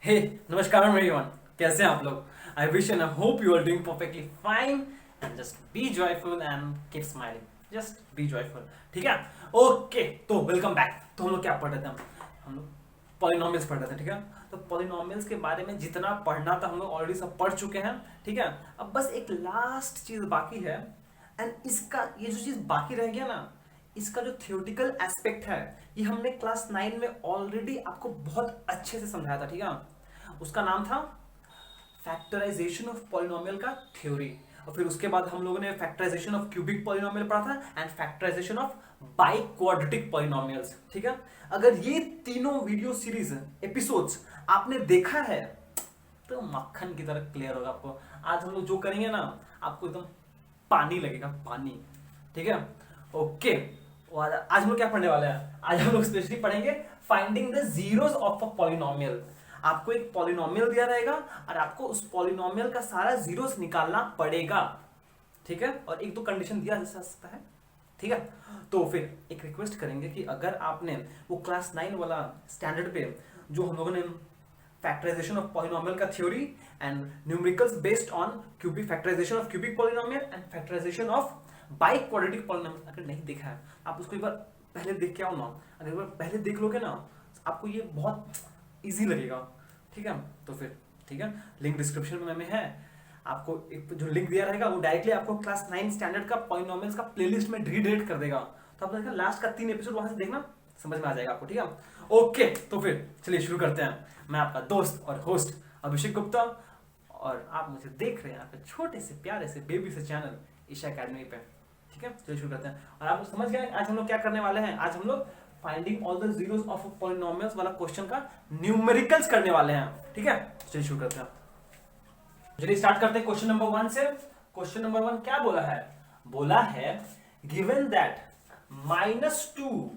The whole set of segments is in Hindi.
हे नमस्कार एवरीवन, कैसे हैं आप लोग? I wish and I hope you are doing perfectly fine and just be joyful and keep smiling. Just be joyful, ठीक है? ओके, तो वेलकम बैक। तो हम लोग क्या पढ़ रहे थे? हम लोग पॉलिनोमियल्स पढ़ रहे थे, ठीक है? तो पॉलिनोमियल्स के बारे में जितना पढ़ना था हम लोग ऑलरेडी सब पढ़ चुके हैं, ठीक है? अब बस एक लास्ट चीज बाकी है, एंड इसका ये जो चीज बाकी रह गया ना, इसका जो थियोरेटिकल एस्पेक्ट है, ये हमने क्लास 9 में ऑलरेडी आपको बहुत अच्छे से समझाया था, ठीक है? उसका नाम था फैक्टराइजेशन ऑफ पॉलिनोमियल का थ्योरी। और फिर उसके बाद हम लोगों ने फैक्टराइजेशन ऑफ क्यूबिक पॉलिनोमियल पढ़ा था and factorisation of biquadratic polynomials, ठीक है? अगर ये तीनों वीडियो सीरीज एपिसोड्स आपने देखा है तो मक्खन की तरह क्लियर होगा आपको। आज हम लोग जो करेंगे ना, आपको एकदम पानी लगेगा, पानी, ठीक है? ओके, और आज हम लोग क्या पढ़ने वाले हैं? आज हम लोग स्पेशली पढ़ेंगे finding the zeros of a polynomial. आपको एक पॉलिनोमियल दिया रहेगा और आपको उस पॉलिनोमियल का सारा जीरोस निकालना पड़ेगा, ठीक है? और एक दो कंडीशन दिया जा सकता है, ठीक है? तो फिर एक रिक्वेस्ट करेंगे कि अगर आपने वो क्लास 9 वाला स्टैंडर्ड पे जो हम लोगों ने फैक्टराइजेशन ऑफ पॉलिनोमियल का theory and numericals based on cubic factorisation of cubic polynomial and factorisation of biquadratic polynomial अगर नहीं देखा है, आप उसको एक बार पहले देख के आओ ना। अगर एक बार पहले देख लोगे ना, आपको ये बहुत इजी लगेगा, ठीक है? तो फिर ठीक है, लिंक डिस्क्रिप्शन में है। आपको एक जो लिंक दिया रहेगा वो डायरेक्टली आपको क्लास 9 स्टैंडर्ड का पॉलिनोमियल्स का प्लेलिस्ट में रीडायरेक्ट कर देगा। तो आप देखना लास्ट का 3 एपिसोड वहां से देखना, समझ में आ जाएगा आपको, ठीक है? ओके, तो फिर चलिए शुरू करते हैं। मैं आपका दोस्त और होस्ट अभिषेक गुप्ता, और आप मुझे देख रहे हैं आपके छोटे से प्यारे से बेबी से चैनल ईशा अकेडमी पे, ठीक है? चलिए शुरू करते हैं। और आप समझ गए आज हम लोग क्या करने वाले हैं? आज हम लोग finding all the zeros of polynomials वाला क्वेश्चन का न्यूमेरिकल्स करने वाले हैं, ठीक है? चलिए शुरू करते हैं। चलिए स्टार्ट करते हैं क्वेश्चन नंबर 1 से। क्वेश्चन नंबर 1 क्या बोला है? बोला है given that -2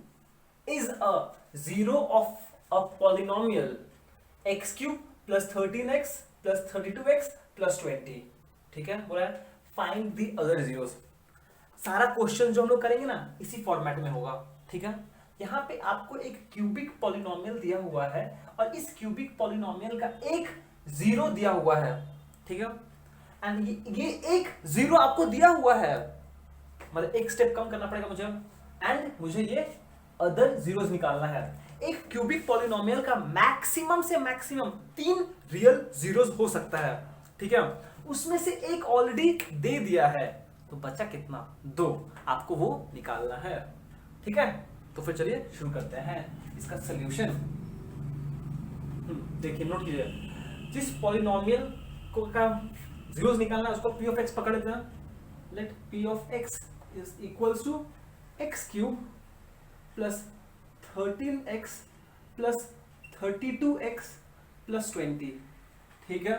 is a zero of a polynomial x cube plus 13x plus 32x plus 20, ठीक है? बोला है फाइंड द अदर जीरोस। सारा क्वेश्चन जो हम लोग करेंगे ना इसी फॉर्मेट में होगा, ठीक है? यहाँ पे आपको एक क्यूबिक पॉलिनोमियल दिया हुआ है और इस क्यूबिक पॉलिनोमियल का एक जीरो दिया हुआ है, ठीक है? एंड ये एक जीरो आपको दिया हुआ है, मतलब एक स्टेप कम करना पड़ेगा मुझे, एंड मुझे ये अदर जीरोस निकालना है। एक क्यूबिक पॉलिनोमियल का मैक्सिमम से मैक्सिमम 3 रियल जीरोस हो सकता है, ठीक है? उसमें से एक ऑलरेडी दे दिया है, तो बचा कितना? 2। आपको वो निकालना है, ठीक है? तो फिर चलिए शुरू करते हैं इसका सॉल्यूशन। देखिए, नोट कीजिए, जिस पॉलिनोमियल को का जीरोस निकालना है उसको p ऑफ x पकड़ लेते हैं। Let p of x is equals to x cube plus 13x plus 32x plus 20, ठीक है?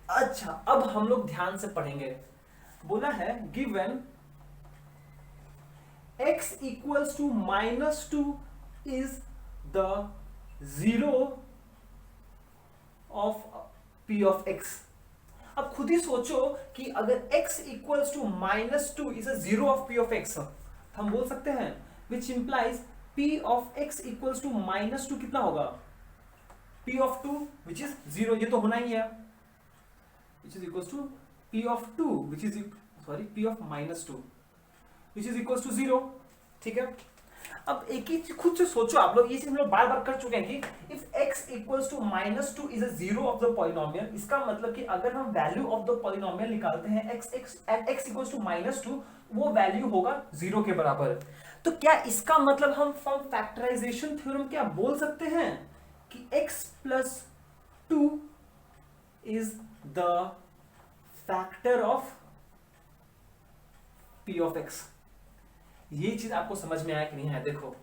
अच्छा, अब हम लोग ध्यान से पढ़ेंगे। बोला है given x equals to -2 is the zero of p of x। अब खुद ही सोचो कि अगर x equals to -2 is a zero of p of x, हम बोल सकते हैं which implies p of x equals to -2 कितना होगा? p of 2 which is 0, ये तो होना ही है, which is equals to p of 2 which is p of -2 which is equals to 0, ठीक है? अब एक ही खुद से सोचो आप लोग, ये चीज हम लोग बार बार कर चुके हैं कि if x equals to -2 is a zero of the polynomial, इसका मतलब कि अगर हम वैल्यू ऑफ द पॉलिनोमियल निकालते हैं x equals to -2, वो वैल्यू होगा 0 के बराबर। तो क्या इसका मतलब हम फ्रॉम फैक्टराइजेशन थ्योरम क्या बोल सकते हैं कि x plus 2 is the factor of p of x? ये चीज आपको समझ में आया कि नहीं है? देखो,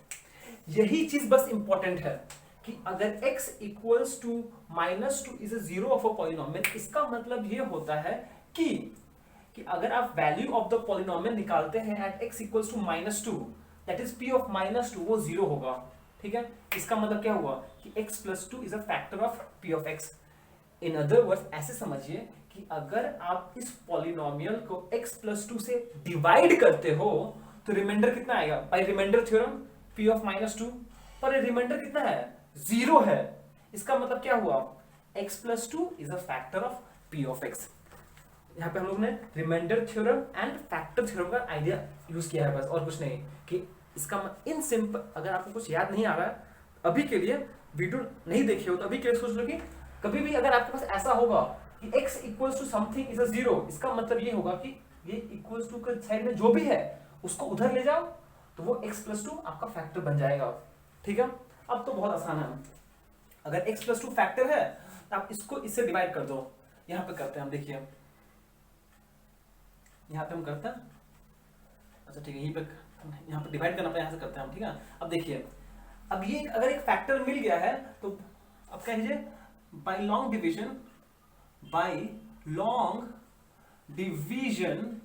यही चीज बस इंपॉर्टेंट है कि अगर x equals to -2 is a zero of a polynomial, इसका मतलब ये होता है कि अगर आप वैल्यू ऑफ द पॉलिनोमियल निकालते हैं at x equals to -2, that is p of -2, वो जीरो होगा, ठीक है? इसका मतलब क्या हुआ कि x plus 2 is a factor of p of x। In other words ऐसे समझिए कि अगर आप इस पॉलिनोमियल को x प्लस 2 से डिवाइड करते हो तो रिमाइंडर कितना आएगा? By remainder theorem p of -2 पर रिमाइंडर कितना है? 0 है। इसका मतलब क्या हुआ x plus two is a factor of p of x। यहाँ पे हम लोग ने remainder theorem and factor theorem का आइडिया यूज किया है बस, और कुछ नहीं। कि इसका इन सिंपल, अगर आपको कुछ याद नहीं आ रहा है अभी के लिए, वीडियो नहीं देखी हो तो अभी के लिए सोच लो कि कभी भी अगर आपके पास ऐसा होगा कि x equals to something is a zero, इसका मतलब ये होगा कि ये इक्वल्स टू के साइड में जो भी है उसको उधर ले जाओ तो वो x प्लस टू आपका फैक्टर बन जाएगा। ठीक है, अब तो बहुत आसान है। अगर x प्लस टू फैक्टर है तो आप इसको इससे डिवाइड कर दो। यहाँ पे करते हैं हम, देखिए यहाँ पे हम करते हैं, अच्छा ठीक है, यहीं पे यहाँ पे डिवाइड करना पड़ेगा, यहाँ से करते हैं हम। ठीक है, अब देखिए, अब ये अगर एक फैक्टर मिल गया है तो अब कह लीजिए by long division, by long division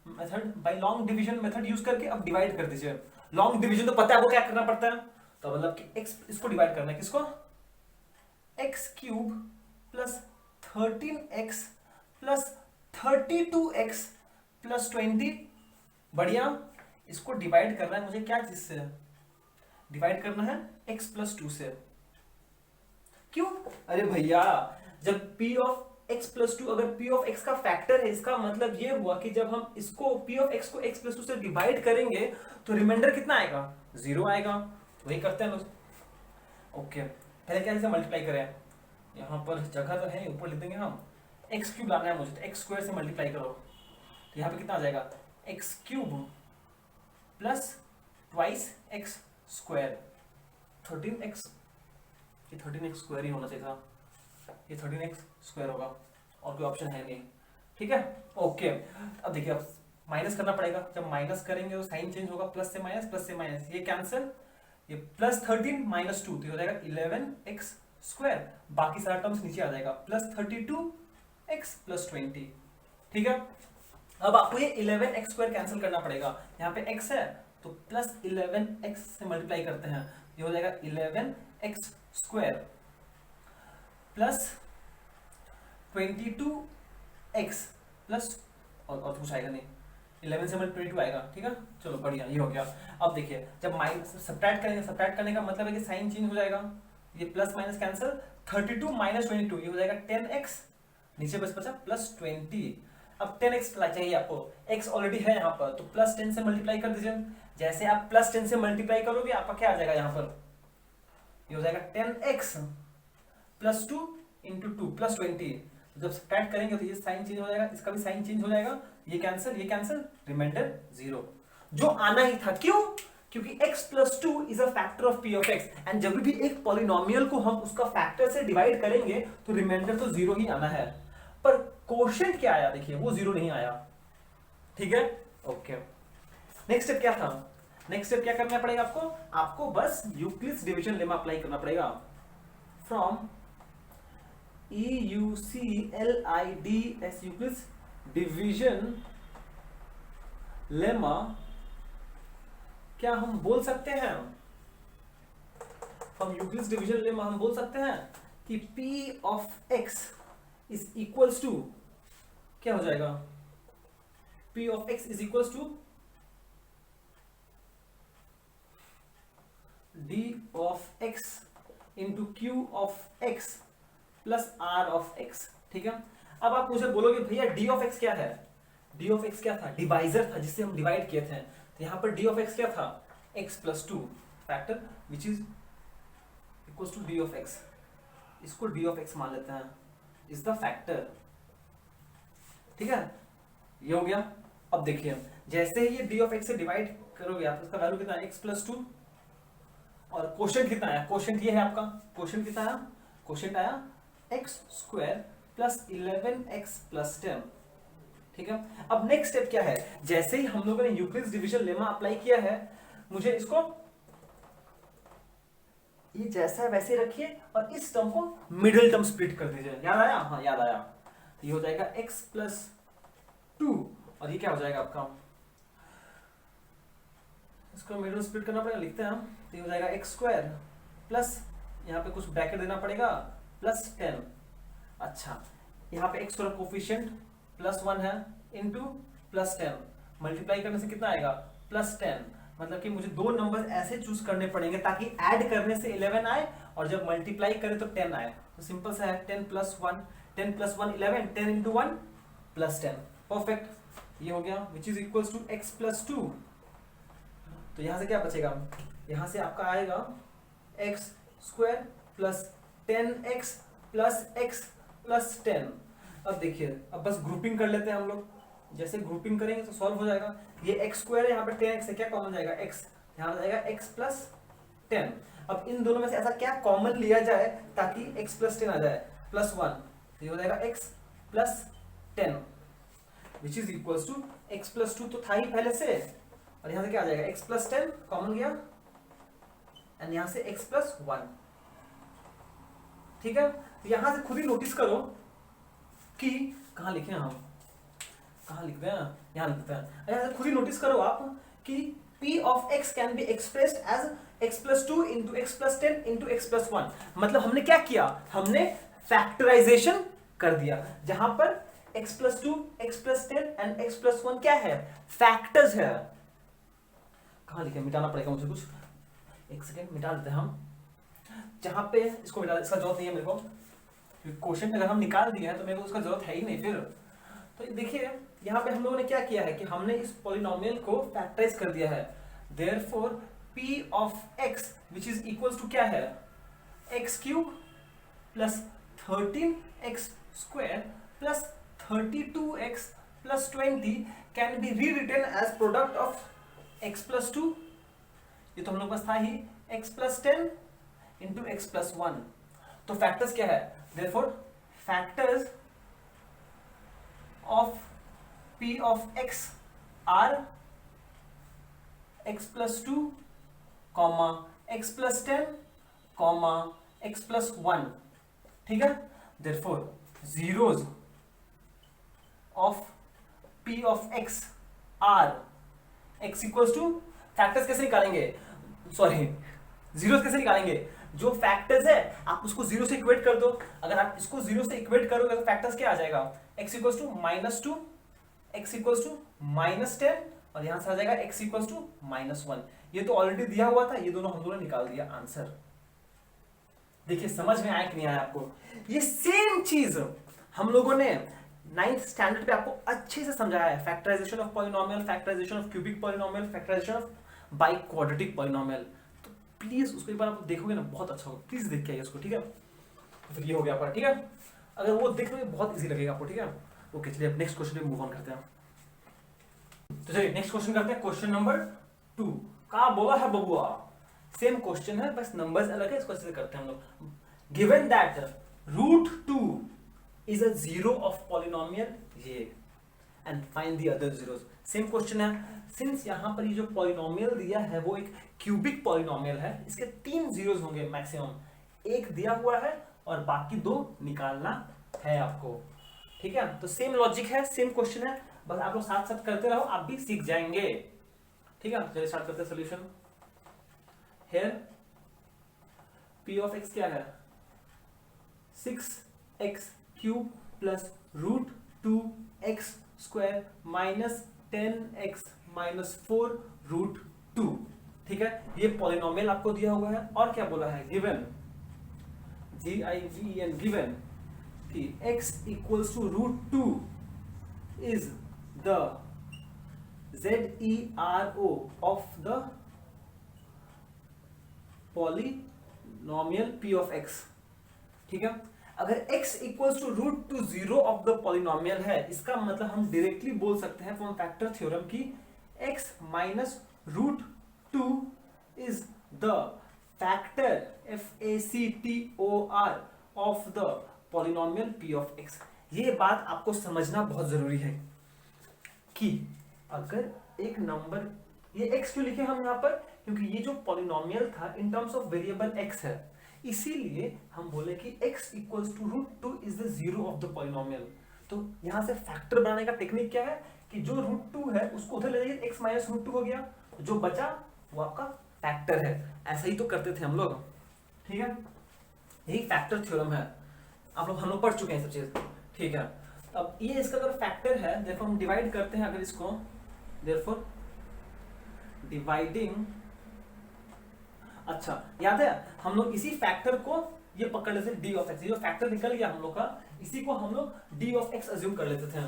method, by long division method use करके अब डिवाइड कर दीजिए। लॉन्ग डिवीजन तो पता है आपको क्या करना पड़ता है, तो मतलब कि x इसको डिवाइड करना है, किसको, x cube plus 13x plus 32x plus 20। बढ़िया, इसको डिवाइड करना है मुझे क्या चीज से, डिवाइड करना है x प्लस टू से। क्यों, अरे भैया जब p of x plus to अगर p ऑफ x का फैक्टर है, इसका मतलब ये हुआ कि जब हम इसको p ऑफ x को x प्लस टू से डिवाइड करेंगे तो रिमाइंडर कितना आएगा, जीरो आएगा। वही करते हैं लोग। ओके, पहले क्या इसे मल्टीप्लाई करें, यहाँ पर जगह तो है, ऊपर लिख देंगे हम, एक्स क्यूब लाना है मुझे, तो एक्स स्क्वायर से मल्टीप्लाई करो तो यहाँ पे कितना आ जाएगा, x cube plus twice x square 13x, ये 13x स्क्वायर ही होना चाहिए था, ये 13x स्क्वायर होगा, और कोई ऑप्शन है नहीं। ठीक है, ओके। अब देखिए, अब माइनस करना पड़ेगा, जब माइनस करेंगे तो साइन चेंज होगा, प्लस से माइनस, प्लस से माइनस, ये कैंसिल, ये प्लस 13 माइनस 2 तो हो जाएगा 11x स्क्वायर, बाकी सारा टर्म्स नीचे आ जाएगा, प्लस 32x प्लस 20। ठीक है, अब आपको ये 11x स्क्वायर कैंसिल करना पड़ेगा, यहाँ पे x है तो प्लस 11x से मल्टीप्लाई करते हैं, ये हो जाएगा 11x square plus 22x plus और कुछ आएगा नहीं, 11 से मल्टीप्लाई 22 आएगा। ठीक है, चलो बढ़िया, ये हो गया। अब देखिए, जब माइनस सब्ट्रैक्ट करेंगे, सब्ट्रैक्ट करने का मतलब है कि साइन चेंज हो जाएगा, ये प्लस माइनस कैंसिल, 32 माइनस 22 ये हो जाएगा 10x, नीचे बस बचा प्लस 20। अब 10x चाहिए आपको, x ऑलरेडी है यहाँ पर, तो प्लस 10 से मल्टीप्लाई कर दीजिए। जैसे आप प्लस 10 से मल्टीप्लाई करोगे आपका क्या आ जाएगा, यहाँ पर ये हो जाएगा 10x प्लस 2 इंटू 2 प्लस 20। जब सब्ट्रैक्ट करेंगे तो ये साइन चेंज हो जाएगा, इसका भी साइन चेंज हो जाएगा, ये कैंसिल, रिमाइंडर जीरो, जो आना ही था। क्यों, क्योंकि x plus two is a factor of p of x, and जब भी एक पॉलिनोमियल को हम उसका फैक्टर से डिवाइड करेंगे तो रिमाइंडर तो जीरो ही आना है, पर कोशेंट क्या आया, देखिए वो जीरो नहीं आया। ठीक है, ओके। नेक्स्ट स्टेप क्या था, नेक्स्ट स्टेप क्या करना पड़ेगा आपको बस यूक्लिड्स डिवीजन लेमा अप्लाई करना पड़ेगा। From EUCLIDS Euclid's division lemma क्या हम बोल सकते हैं, फ्रॉम यूक्लिड्स डिवीजन लेमा हम बोल सकते हैं कि P of x is equals to, क्या हो जाएगा, P of x is equals to D of x into Q of x plus R of x। ठीक है, अब आप मुझे बोलोगे भैया D ऑफ x क्या है, D ऑफ x क्या था, डिवाइजर था जिससे हम डिवाइड किए थे, तो यहाँ पर D ऑफ x क्या था, x plus two factor which is equals to D of x, इसको D ऑफ x मान लेते हैं, इज द फैक्टर। ठीक है, ये हो गया। अब देखिए, जैसे ही ये D ऑफ x से डिवाइड करोगे आप, इसका वैल्यू कितना है, x प्लस टू, और क्वोशिएंट कितना आया, क्वोशिएंट ये है आपका, क्वोशिएंट कितना आया, क्वोशिएंट आया x square plus 11x plus 10। ठीक है, अब नेक्स्ट स्टेप क्या है, जैसे ही हम लोगों ने यूक्लिड्स डिवीजन लेमा अप्लाई किया है, मुझे इसको ये जैसा है वैसे रखिए और इस टर्म को मिडिल टर्म स्प्लिट कर दीजिए। याद आया, हाँ याद आया, ये हो जाएगा x प्लस टू, और ये क्या हो जाएगा आपका, इसको मिडिल स्प्लिट करना पड़ेगा, लिखते हैं हम, तो ये हो जाएगा x स्क्वायर प्लस, यहाँ पे कुछ ब्रैकेट देना पड़ेगा, प्लस 10। अच्छा, यहाँ पे x वाला कोफिशिएंट प्लस 1 है, इंटू प्लस 10, मल्टीप्लाई करने से कितना आएगा, प्लस 10। मतलब कि मुझे दो नंबर ऐसे चूज करने पड़ेंगे ताकि ऐड करने से 11 आए और जब मल्टीप्लाई करें तो 10 आए, तो सिंपल सा है 10 plus 1, 10 plus 1 11, 10 into 1 plus 10, perfect, ये हो गया which is equals to x plus 2। तो यहाँ से क्या बचेगा, यहाँ से आपका आएगा x square plus 10x plus x plus 10। अब देखिए, अब बस ग्रुपिंग कर लेते हैं हम लोग, जैसे ग्रुपिंग करेंगे तो सॉल्व हो जाएगा। ये x स्क्वायर है, यहाँ पे 10x है, क्या कॉमन जाएगा x, यहाँ जाएगा x प्लस 10। अब इन दोनों में से ऐसा क्या कॉमन लिया जाए ताकि x प्लस 10 आ जाए, प्लस 1, तो ये हो जाएगा x plus 10 which is equals to x plus 2 तो था ही पहले से, और यहाँ से क्या आ जाएगा x प्लस 10 कॉमन गया, एंड यहाँ से x प्लस 1। ठीक है, तो यहाँ से खुद ही नोटिस करो कि कहाँ लिखे हम, कहाँ लिखते हैं, यहाँ लिखते हैं, यहाँ से खुद ही नोटिस करो आप कि p of x can be expressed as x plus 2 into x plus 10 into x plus 1। मतलब हमने क्या किया, हमने फैक्टराइजेशन कर दिया, जहां पर x plus 2, x plus 10 and x plus 1 क्या है, फैक्टर्स है। कहाँ लिखे, मिटाना पड़ेगा मुझे कुछ, एक सेकेंड मिटा देते हैं हम, जहां पे इसको मिटा, इसका जरूरत नहीं है मेरे को, क्वेश्चन अगर हम निकाल दिए हैं तो मेरे को उसका जरूरत है ही नहीं फिर। तो देखिए यहाँ पे हम लोगों ने क्या किया है कि हमने इस पॉलिनोमियल को फैक्टराइज कर दिया है, therefore p of x which is equals to क्या है, x cube plus 13x square plus 32x plus 20 can be rewritten as product of x plus 2, ये तो हम लोग पास था ही, x plus 10 into x plus 1। तो फैक्टर्स क्या है, therefore factors of p of x are x plus 2, x plus 10, x plus 1। ठीक है, therefore zeros of p of x are x equals to, factors कैसे निकालेंगे, सॉरी जीरोस कैसे निकालेंगे, जो फैक्टर्स है आप उसको जीरो से इक्वेट कर दो, अगर आप इसको जीरो से इक्वेट करोगे तो फैक्टर्स क्या आ जाएगा, x equals to -2, x equals to -10, और यहां से आ जाएगा x इक्वल्स टू -1। ये तो ऑलरेडी दिया हुआ था, ये दोनों हम दोनों निकाल दिया आंसर। देखिए समझ में आया कि नहीं आया आपको, ये सेम चीज हम लोगों ने 9th स्टैंडर्ड पे आपको अच्छे से समझाया है, factorisation of polynomial, factorisation of cubic polynomial, factorisation of biquadratic polynomial. तो प्लीज उसको एक बार आप देखोगे ना, बहुत अच्छा होगा, प्लीज देख के आइए उसको, ठीक है। तो फिर ये हो गया आपका, ठीक है, अगर वो देख लोगे बहुत इजी लगेगा आपको, ठीक है। ओके चलिए अब नेक्स्ट क्वेश्चन पे मूव ऑन करते हैं। तो चलिए नेक्स्ट क्वेश्चन करते हैं, क्वेश्चन नंबर 2। कहा बोला है बबुआ, सेम क्वेश्चन है बस नंबर्स अलग है, इसको ऐसे करते हैं हम लोग। Given that √2 is a zero of polynomial ये, and find the other zeros। Same question है, सिंस यहाँ पर ये जो पॉलिनोमियल दिया है वो एक क्यूबिक पॉलिनोमियल है, इसके 3 जीरोस होंगे मैक्सिमम, एक दिया हुआ है और बाकी 2 निकालना है आपको, ठीक है। तो सेम लॉजिक है, सेम क्वेश्चन है, बस आप लोग साथ साथ करते रहो, आप भी सीख जाएंगे, ठीक है। चलिए स्टार्ट करते हैं solution. Here p of x क्या है, 6x cube plus √2x square minus 10x minus 4 √2, ठीक है। ये पॉलिनोमियल आपको दिया हुआ है, और क्या बोला है, गिवन GIVEN गिवन कि x equals to √2 is the ZERO of the polynomial p of x, ठीक है। अगर x equals to √2 zero of the polynomial है, इसका मतलब हम डायरेक्टली बोल सकते हैं फ्रॉम फैक्टर थ्योरम की x minus √2 is the factor FACTOR of the polynomial p of x। ये बात आपको समझना बहुत जरूरी है कि अगर एक नंबर, ये x क्यों लिखे हम यहाँ पर, क्योंकि ये जो पॉलिनोमियल था in terms of variable x है, इसीलिए हम बोले कि x equals to √2 is the zero of the polynomial. तो यहां से फैक्टर बनाने का टेक्निक क्या है कि जो √2 है उसको उधर ले जाइए, x माइनस √2 हो गया, जो बचा वो आपका फैक्टर है। ऐसा ही तो करते थे हम लोग, ठीक है, यही फैक्टर थ्योरम है, आप लोग हम लोग पढ़ चुके हैं सब चीज, ठीक है। अब ये इसका अगर फैक्टर है, देखो हम डिवाइड करते हैं अगर इसको, देयरफॉर डिवाइडिंग, अच्छा याद है हम लोग इसी फैक्टर को ये पकड़ लेते थे डी ऑफ एक्स, ये जो फैक्टर निकल गया हम लोग का, इसी को हम लोग डी ऑफ एक्स अज्यूम कर लेते थे।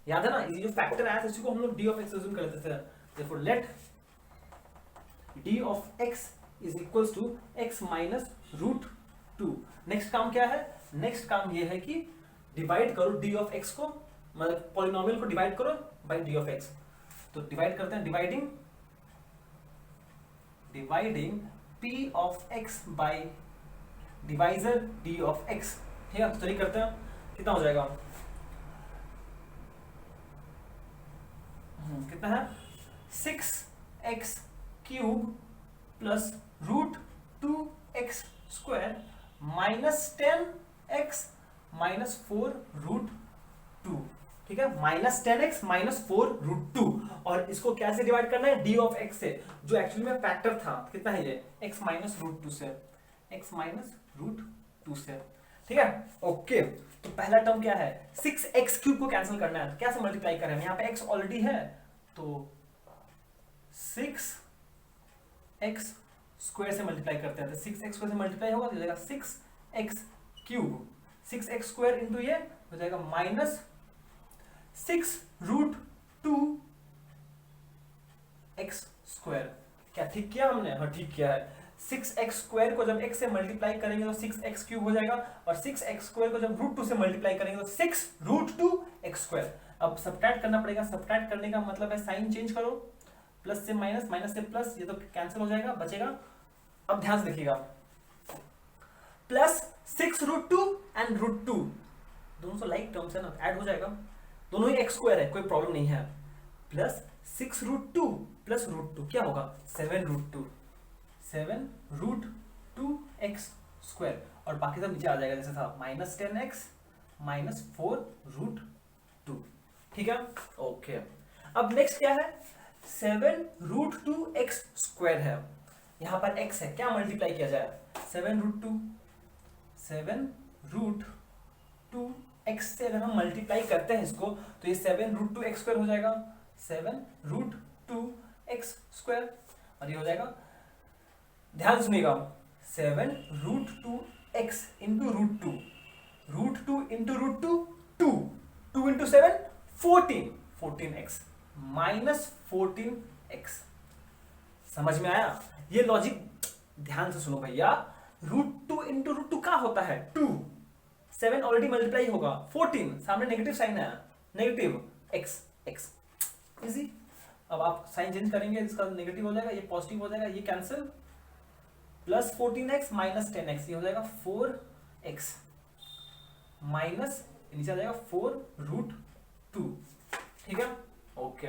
याद है ना, ये जो फैक्टर आया था इसी को हम लोग डी ऑफ एक्स अज्यूम कर लेते थे। therefore let d of x is equals to x minus root 2। Next काम क्या है, नेक्स्ट काम ये है कि डिवाइड करो d of x को, मतलब पॉलिनोमियल को डिवाइड करो बाय d of x। तो डिवाइड करते हैं, dividing p of x by divisor d of x। ठीक है, तो चलिए करते हैं, कितना हो जाएगा, कितना है 6x cube plus root 2x square minus 10x minus 4 root 2। ठीक है, माइनस 10x माइनस 4 रूट 2। और इसको कैसे डिवाइड करना है, d ऑफ x से, जो एक्चुअली में फैक्टर था, कितना है ये x माइनस रूट 2 से, x माइनस रूट 2 से। ठीक है, ओके। तो पहला टर्म क्या है, 6x क्यूब को कैंसिल करना है, तो कैसे मल्टीप्लाई करें, यहाँ पे x ऑलरेडी है, तो 6x स्क्वायर से मल्टीप्लाई करते हैं, तो 6x स्क्वायर से मल्टीप्लाई होगा तो हो जाएगा 6x cube, 6x square into ये हो जाएगा माइनस 6 रूट 2 x स्क्वायर। क्या ठीक किया हमने, हाँ ठीक किया है। 6x स्क्वायर को जब x से मल्टीप्लाई करेंगे तो 6x क्यूब हो जाएगा, और 6x स्क्वायर को जब रूट 2 से मल्टीप्लाई करेंगे तो 6 रूट 2 x स्क्वायर। अब सब्ट्रैक्ट करना पड़ेगा, सब्ट्रैक्ट करने का मतलब है साइन चेंज करो, प्लस से माइनस, माइनस से प्लस, ये तो कैंसिल हो जाएगा, बचेगा। अब ध्यान से देखिएगा, प्लस 6 रूट 2 एंड रूट 2 दोनों से लाइक टर्म्स है ना, ऐड हो जाएगा, दोनों ही x स्क्वायर है, कोई प्रॉब्लम नहीं है। प्लस 6 रूट 2 प्लस रूट 2 क्या होगा, 7 रूट 2, 7 रूट 2 x स्क्वायर, और बाकी सब नीचे आ जाएगा जैसे था, माइनस 10x माइनस 4 रूट 2। ठीक है, ओके। अब नेक्स्ट क्या है, 7 रूट 2 x स्क्वायर है, यहां पर x है, क्या मल्टीप्लाई किया जाए, 7 रूट 2, 7 रूट 2 x से अगर हम मल्टीप्लाई करते हैं इसको, तो ये 7 रूट 2 x स्क्वायर हो जाएगा, 7 रूट 2 x स्क्वायर, और ये हो जाएगा, ध्यान सुनिएगा, 7 root 2 x into root 2, root 2 into root 2 2, 2 into 7 14, 14x minus 14x। समझ में आया, ये लॉजिक ध्यान से सुनो भैया, रूट 2 इंटू रूट 2 क्या होता है, 2, 7 ऑलरेडी मल्टीप्लाई होगा, 14 सामने नेगेटिव साइन है, नेगेटिव x, x इजी। अब आप साइन चेंज करेंगे, इसका नेगेटिव हो जाएगा, ये पॉजिटिव हो जाएगा, ये cancel, plus 14x minus 10x, ये हो जाएगा 4x माइनस नीचे आ जाएगा 4 रूट 2। ठीक है, ओके।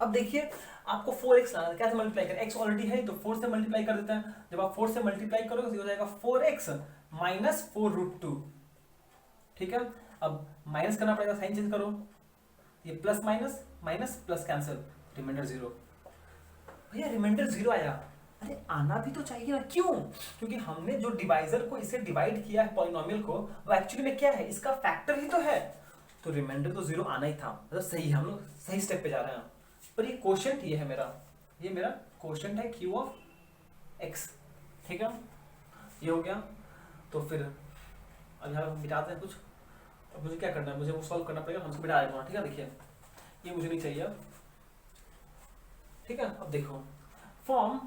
अब देखिए आपको 4x लाना है, कैसे मल्टीप्लाई करें, x ऑलरेडी है तो 4 से मल्टीप्लाई कर देते हैं, जब आप 4 से मल्टीप्लाई करोगे तो हो जाएगा 4x माइनस 4 रूट 2। ठीक है, अब माइनस करना पड़ेगा, साइन चेंज करो, ये plus minus, minus plus cancel, remainder 0। भैया रिमाइंडर 0 आया, अरे आना भी तो चाहिए ना, क्यों, क्योंकि हमने जो डिवाइजर को इसे डिवाइड किया है पॉलिनोमियल को, वो एक्चुअली में क्या है, इसका फैक्टर ही तो है, तो रिमाइंडर तो 0 आना ही था, मतलब सही है, हम लोग सही स्टेप पे जा रहे हैं। पर ये क्वोशंट ये है मेरा, ये मेरा क्वोशंट है q ऑफ x। ठीक है, ये हो गया, तो फिर अब यहाँ मिटाते हैं कुछ, अब मुझे क्या करना है, मुझे वो सॉल्व करना पड़ेगा, हमसे मिटा देगा। ठीक है, देखिए ये मुझे नहीं चाहिए। ठीक है, अब देखो form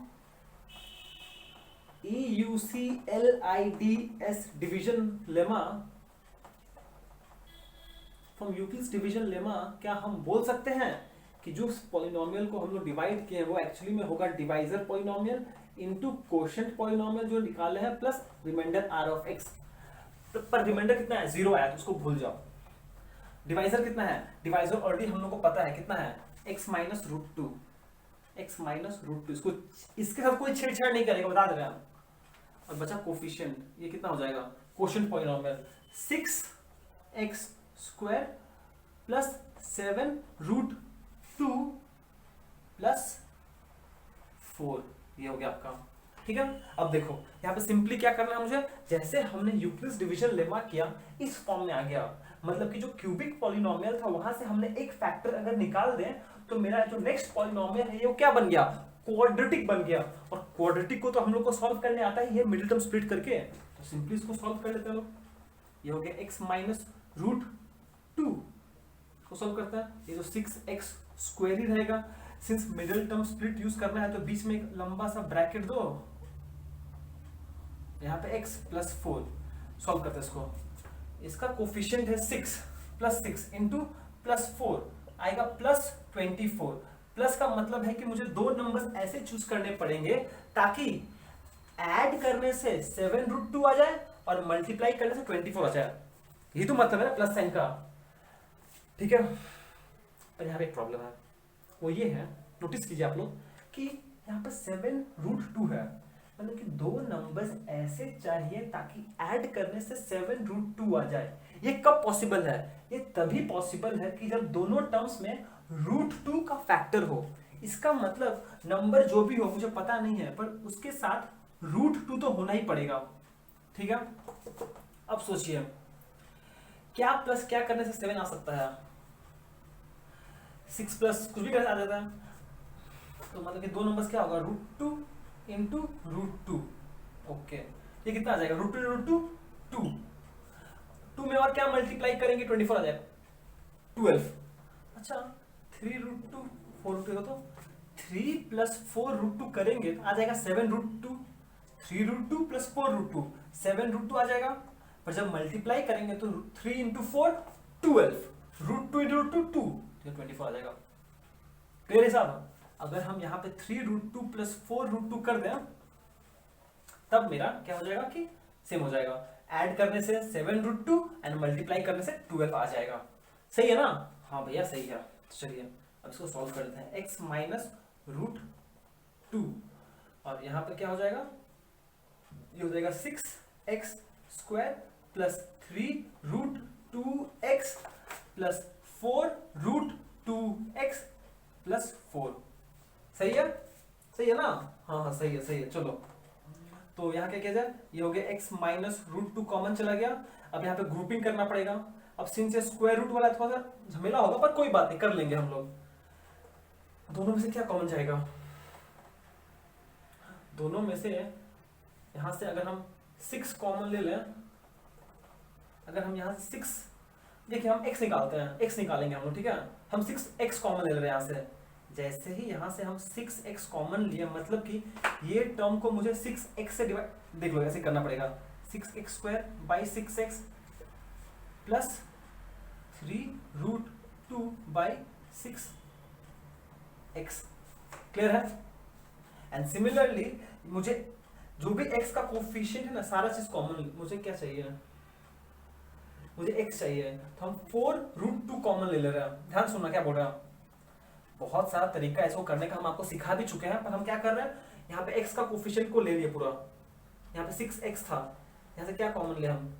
EUCLIDS division lemma, from Euclid's division lemma, क्या हम बोल सकते हैं कि जो पॉलिनोमियल को हम लोग डिवाइड किए हैं वो एक्चुअली में होगा divisor polynomial into quotient polynomial जो निकाले हैं, plus remainder r of x। पर रिमाइंडर कितना है, 0 आया, तो उसको भूल जाओ। डिवाइजर कितना है, डिवाइजर ऑलरेडी हम लोग को पता है कितना है, x minus root 2, x minus root 2, इसको इसके साथ कोई छेड़छाड़ नहीं करेगा, बता दे रहे हैं। और बचा कोफिशिएंट, ये कितना हो जाएगा, quotient polynomial 6x square plus 7 root 2 plus 4, ये हो गया आपका। ठीक है, अब देखो यहाँ पे सिंपली क्या करना है मुझे, जैसे हमने यूक्लिड्स डिवीजन लेमा किया इस फॉर्म में आ गया, मतलब कि जो क्यूबिक पॉलिनोमियल था वहां से हमने एक फैक्टर अगर निकाल दें तो मेरा जो नेक्स्ट पॉलिनोमियल है वो क्या बन गया, क्वाड्रेटिक बन गया, और क्वाड्रेटिक को तो हम लोग को सॉल्व करने आता है ये मिडिल टर्म स्प्लिट करके, तो सिंपली इसको सॉल्व कर लेते हैं लोग। ये हो गया x माइनस रूट टू को सॉल्व करता है, ये तो 6x स्क्वायर ही रहेगा। Since middle term split use करना है तो बीच में एक लंबा सा ब्रैकेट दो, यहाँ पे x प्लस 4 सॉल्व करते हैं इसको। इसका कोफिशिएंट है 6 प्लस 6 इंटू प्लस 4 आएगा प्लस 24। प्लस का मतलब है कि मुझे दो नंबर्स ऐसे चूज करने पड़ेंगे ताकि ऐड करने से 7 रूट 2 आ जाए और मल्टीप्लाई करने से 24 आ जाए। यही तो मतलब है ना प्लस साइन का, ठीक है। पर यहाँ पे एक प्रॉब्लम है, वो ये है, नोटिस कीजिए आप लोग कि यहाँ पर 7 रूट 2 है, मतलब कि दो नंबर्स ऐसे चाहिए ताकि ऐड करने से 7 रूट 2 आ जाए। ये कब पॉसिबल है? ये तभी पॉसिबल है कि जब दोनों टर्म्स में रूट 2 का फैक्टर हो। इसका मतलब नंबर जो भी हो, मुझे पता नहीं है, पर उसके साथ रूट 2 तो होना ही पड़ेगा, ठीक है। अब सोचिए क्या प्लस क्या करने से 7 आ सकता है? 6 प्लस कुछ भी करने आ जाता है, तो मतलब कि दो नंबर्स क्या होगा, रूट 2 इंटू रूट 2। ओके, ये कितना आ जाएगा, रूट 2 रूट 2 2 2 में और क्या मल्टीप्लाई करेंगे, 24 आ जाएगा 12। अच्छा 3 रूट 2 4 रूट 2 तो 3 प्लस 4 रूट 2 करेंगे तो आ जाएगा 7 root 2। 3 root 2 plus 4 root 2 7 root 2 आ जाएगा। पर जब मल्टीप्लाई करेंगे तो 3 इंटू 4 12, रूट 2 इंटू रूट 2 2, तो 24 आ जाएगा। क्लियर है साहब? अगर हम यहाँ पे 3 रूट 2 प्लस 4 रूट 2 कर दें तब मेरा क्या हो जाएगा कि सेम हो जाएगा। ऐड करने से 7 रूट 2 एंड मल्टीप्लाई करने से 12 आ जाएगा। सही है ना? हाँ भैया सही है। चलिए अब इसको सॉल्व करते हैं। x माइनस रूट 2 और यहाँ पे क्या हो जाएगा, ये हो जाएगा 6x square plus 3 root 2x plus 4 root 2x plus 4। सही है? सही है ना? हाँ हाँ सही है सही है। चलो तो यहाँ क्या किया जाए, ये हो गया x माइनस रूट 2 कॉमन चला गया। अब यहाँ पे ग्रुपिंग करना पड़ेगा। अब सिंस ये स्क्वायर रूट वाला थोड़ा सा झमेला होगा, पर कोई बात नहीं, कर लेंगे हम लोग। दोनों में से क्या कॉमन जाएगा, दोनों में से यहां से अगर हम 6 कॉमन ले लें, अगर हम यहां से 6, देखिए हम x निकालते हैं, x निकालेंगे हम लोग, ठीक है। हम 6x कॉमन ले रहे हैं यहाँ से। जैसे ही यहां से हम 6x कॉमन लिए, मतलब कि ये टर्म को मुझे 6x से डिवाइड, देख लो ऐसे करना पड़ेगा, 6x square by 6x plus 3 root 2 by 6x। Clear है? एंड सिमिलरली मुझे जो भी x का कोफिशिएंट है ना, सारा चीज कॉमन, मुझे क्या चाहिए, मुझे x चाहिए, तो हम 4 रूट 2 कॉमन ले रहे हैं। ध्यान सुनना क्या बोल रहा है। बहुत सारा तरीका है इसको करने का, हम आपको सिखा भी चुके हैं, पर हम क्या कर रहे हैं, यहाँ पे x का कोफिशिएंट को ले लिए पूरा। यहाँ पे 6x था, यहाँ से क्या कॉमन ले, हम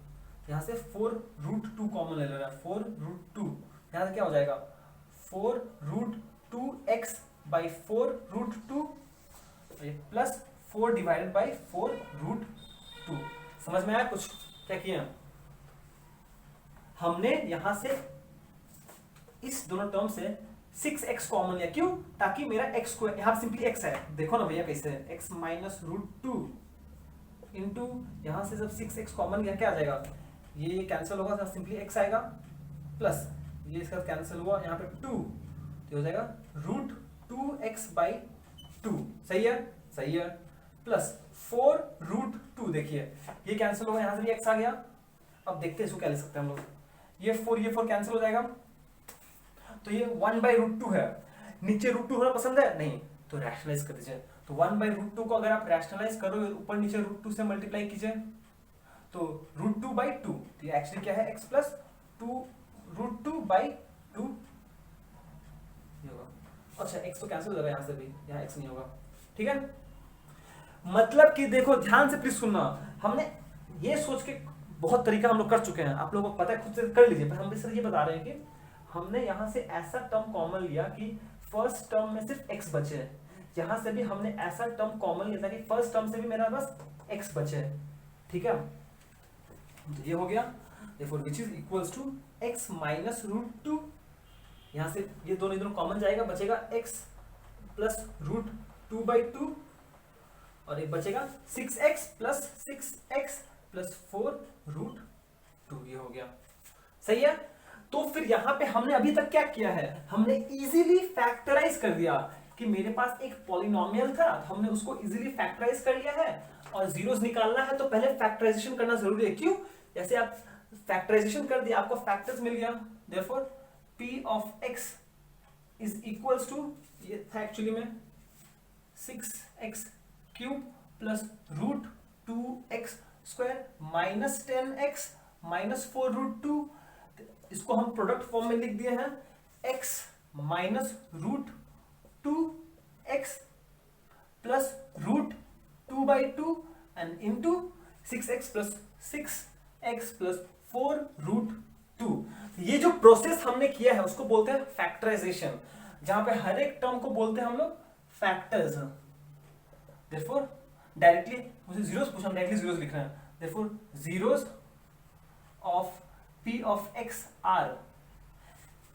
यहाँ से 4 रूट 2 कॉमन ले रहे हैं। 4 रूट 2 यहाँ से क्या हो जाएगा, 4 root 2x by 4 root 2 plus 4 divided by 4 root 2। समझ में आया कुछ? क्या किया हमने, यहां से इस दोनों टर्म से 6x कॉमन लिया। क्यों? ताकि मेरा x को यहां सिंपली x है। देखो ना भैया कैसे, x माइनस रूट 2 इंटू यहां से जब 6x कॉमन लिया क्या आ जाएगा, ये कैंसिल होगा, सिंपली x आएगा, प्लस ये इसका कैंसिल हुआ, यहाँ पे 2 तो हो जाएगा रूट 2x बाई 2। सही है? सही है। प्लस 4 रूट 2, देखिए ये कैंसिल होगा, यहां से भी x आ गया। अब देखते हैं इसको क्या ले सकते हैं हम लोग, ये 4 कैंसिल हो जाएगा, तो ये 1 बाई रूट 2 है। नीचे रूट 2 होना पसंद है नहीं, तो रैशनलाइज कर दीजिए। तो 1 बाई रूट 2 को अगर आप रैशनलाइज करोगे, ऊपर नीचे रूट 2 से मल्टीप्लाई कीजिए, तो रूट 2 बाई 2, तो ये एक्चुअली क्या है, x प्लस 2 रूट 2 बाई 2 होगा। अच्छा x तो कैंसिल हो जाएगा यहाँ से भी, यहाँ x नहीं होगा, ठीक है। मतलब कि देखो ध्यान से प्लीज सुनना, हमने ये सोच के बहुत तरीका हम लोग कर चुके हैं, आप लोगों को पता है, खुद से कर लीजिए, पर हम सिर्फ ये बता रहे हैं कि हमने यहाँ से ऐसा टर्म कॉमन लिया कि फर्स्ट टर्म में सिर्फ x बचे, यहाँ से भी हमने ऐसा टर्म कॉमन लिया था कि फर्स्ट टर्म से भी मेरा बस x बचे, ठीक है। तो ये हो गया, therefore which is equals to x minus root 2, यहाँ से ये दोनों कॉमन जाएगा, बचेगा x प्लस रूट 2/2 और एक बचेगा 6x प्लस 6x प्लस 4√2। ये हो गया, सही है। तो फिर यहां पे हमने अभी तक क्या किया है, हमने इजीली फैक्टराइज कर दिया कि मेरे पास एक पॉलिनोमियल था, हमने उसको इजीली फैक्टराइज कर लिया है और जीरोस निकालना है तो पहले फैक्टराइजेशन करना जरूरी है। क्यों? जैसे आप फैक्टराइजेशन कर दिया, आपको फैक्टर्स मिल गया, therefore p of x is equals to, ये था एक्चुअली में 6x cube plus √2x square minus 10x minus 4√2। इसको हम प्रोडक्ट फॉर्म में लिख दिए हैं, x minus √2x plus √2/2 and into 6x plus 6x plus 4√2। ये जो प्रोसेस हमने किया है उसको बोलते हैं फैक्टराइजेशन, जहां पे हर एक टर्म को बोलते हैं हम लोग फैक्टर्स। देयरफॉर डायरेक्टली मुझे जीरोस पूछा, हम डायरेक्टली जीरोस लिख रहे हैं, therefore zeros of p of x r,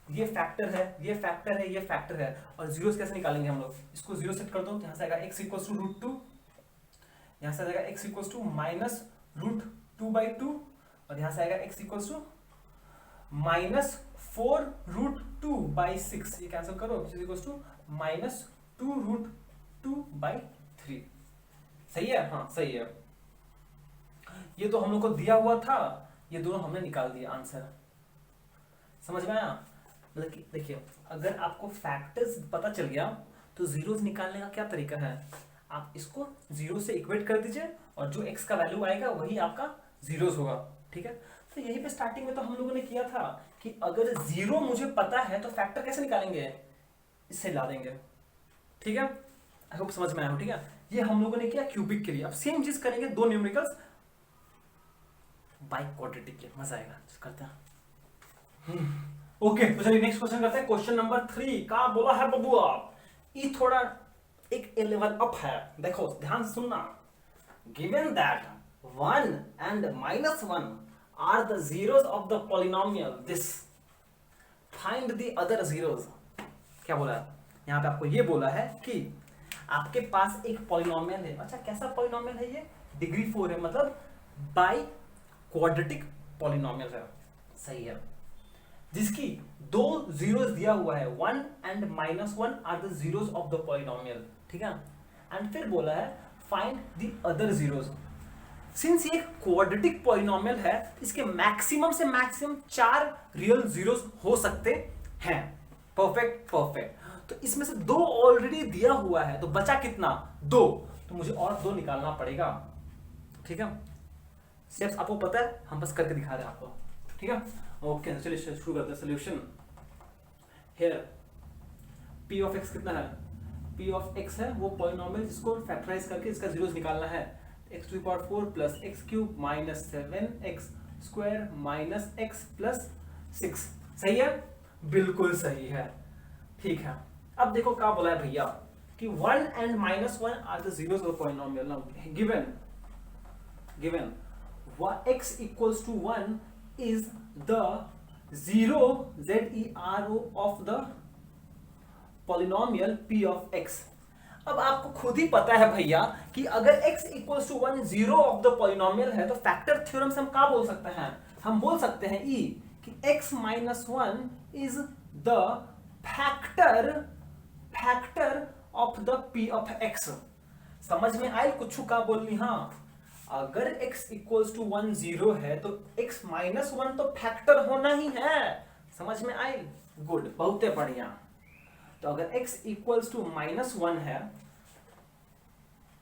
ये फैक्टर है, ये फैक्टर है, ये फैक्टर है। और जीरोस कैसे निकालेंगे हम लोग, इसको जीरो सेट कर दो, यहां से आएगा x इक्वल्स टू √2, यहां से आएगा x इक्वल्स टू माइनस √2/2 और यहां से आएगा x इक्वल्स टू माइनस 4√2/6, ये कैंसिल करो, इज इक्वल्स टू माइनस 2√2/3। सही है, हाँ सही है। ये तो हम लोग को दिया हुआ था, ये दोनों हमने निकाल दिया आंसर। समझ में आया? मतलब कि देखिए, अगर आपको फैक्टर्स पता चल गया तो जीरोस निकालने का क्या तरीका है, आप इसको जीरो से इक्वेट कर दीजिए और जो x का वैल्यू आएगा वही आपका जीरोस होगा। ठीक है, तो यही पे स्टार्टिंग में तो हम लोगों ने किया था कि अगर जीरो मुझे पता है तो फैक्टर कैसे निकालेंगे, इससे ला देंगे। ठीक है, आई होप समझ में आया हो। ठीक है, ये हम लोगों ने किया क्यूबिक के लिए। अब सेम चीज करेंगे दो न्यूमेरिकल्स बाय क्वाड्रेटिक के, मजा आएगा, करते हैं। ओके, तो चलिए नेक्स्ट क्वेश्चन करते हैं। क्वेश्चन नंबर 3 का बोला है बबुआ, ये थोड़ा एक लेवल अप है, देखो ध्यान से सुनना। Given that 1 and -1 are the zeros of the polynomial this, find the other zeros। क्या बोला है यहाँ पे, आपको ये बोला है कि आपके पास एक पॉलिनोमियल है। अच्छा, कैसा पॉलिनोमियल है ये? डिग्री 4 है, मतलब बाय क्वाड्रेटिक पॉलिनोमियल है। सही है, जिसकी दो जीरोस दिया हुआ है, 1 and -1 are the zeros of the polynomial. ठीक है, एंड फिर बोला है find the other zeros. Since ये क्वाड्रेटिक पॉलिनोमियल है, इसके मैक्सिमम से मैक्सिमम 4 रियल जीरोस हो सकते हैं। Perfect perfect. तो इसमें से 2 ऑलरेडी दिया हुआ है, तो बचा कितना? 2। तो मुझे और 2 निकालना पड़ेगा। ठीक है, स्टेप्स आपको पता है, हम बस करके दिखा रहे हैं आपको। ठीक है, ओके, चलिए शुरू करते हैं। Solution here p of x कितना है? p ऑफ x है वो पॉलिनोमियल जिसको फैक्टराइज करके इसका जीरोस निकालना है। x⁴ plus x³ minus 7x square minus x plus 6। सही है, बिल्कुल सही है। ठीक है, अब देखो क्या बोला है भैया कि 1 and -1 are the zeros of polynomial. Now given x equals to 1 is the zero of the polynomial p of x। अब आपको खुद ही पता है भैया कि अगर x equals to 1 zero of the polynomial है तो फैक्टर थ्योरम से हम क्या बोल सकते हैं? हम बोल सकते हैं e कि x minus 1 is the factor of the p of x। समझ में आई कुछ का बोलनी? हाँ, अगर x equals to 1 जीरो है तो x minus 1 तो फैक्टर होना ही है। समझ में आई? गुड, बहुत बढ़िया। तो अगर x equals to -1 है,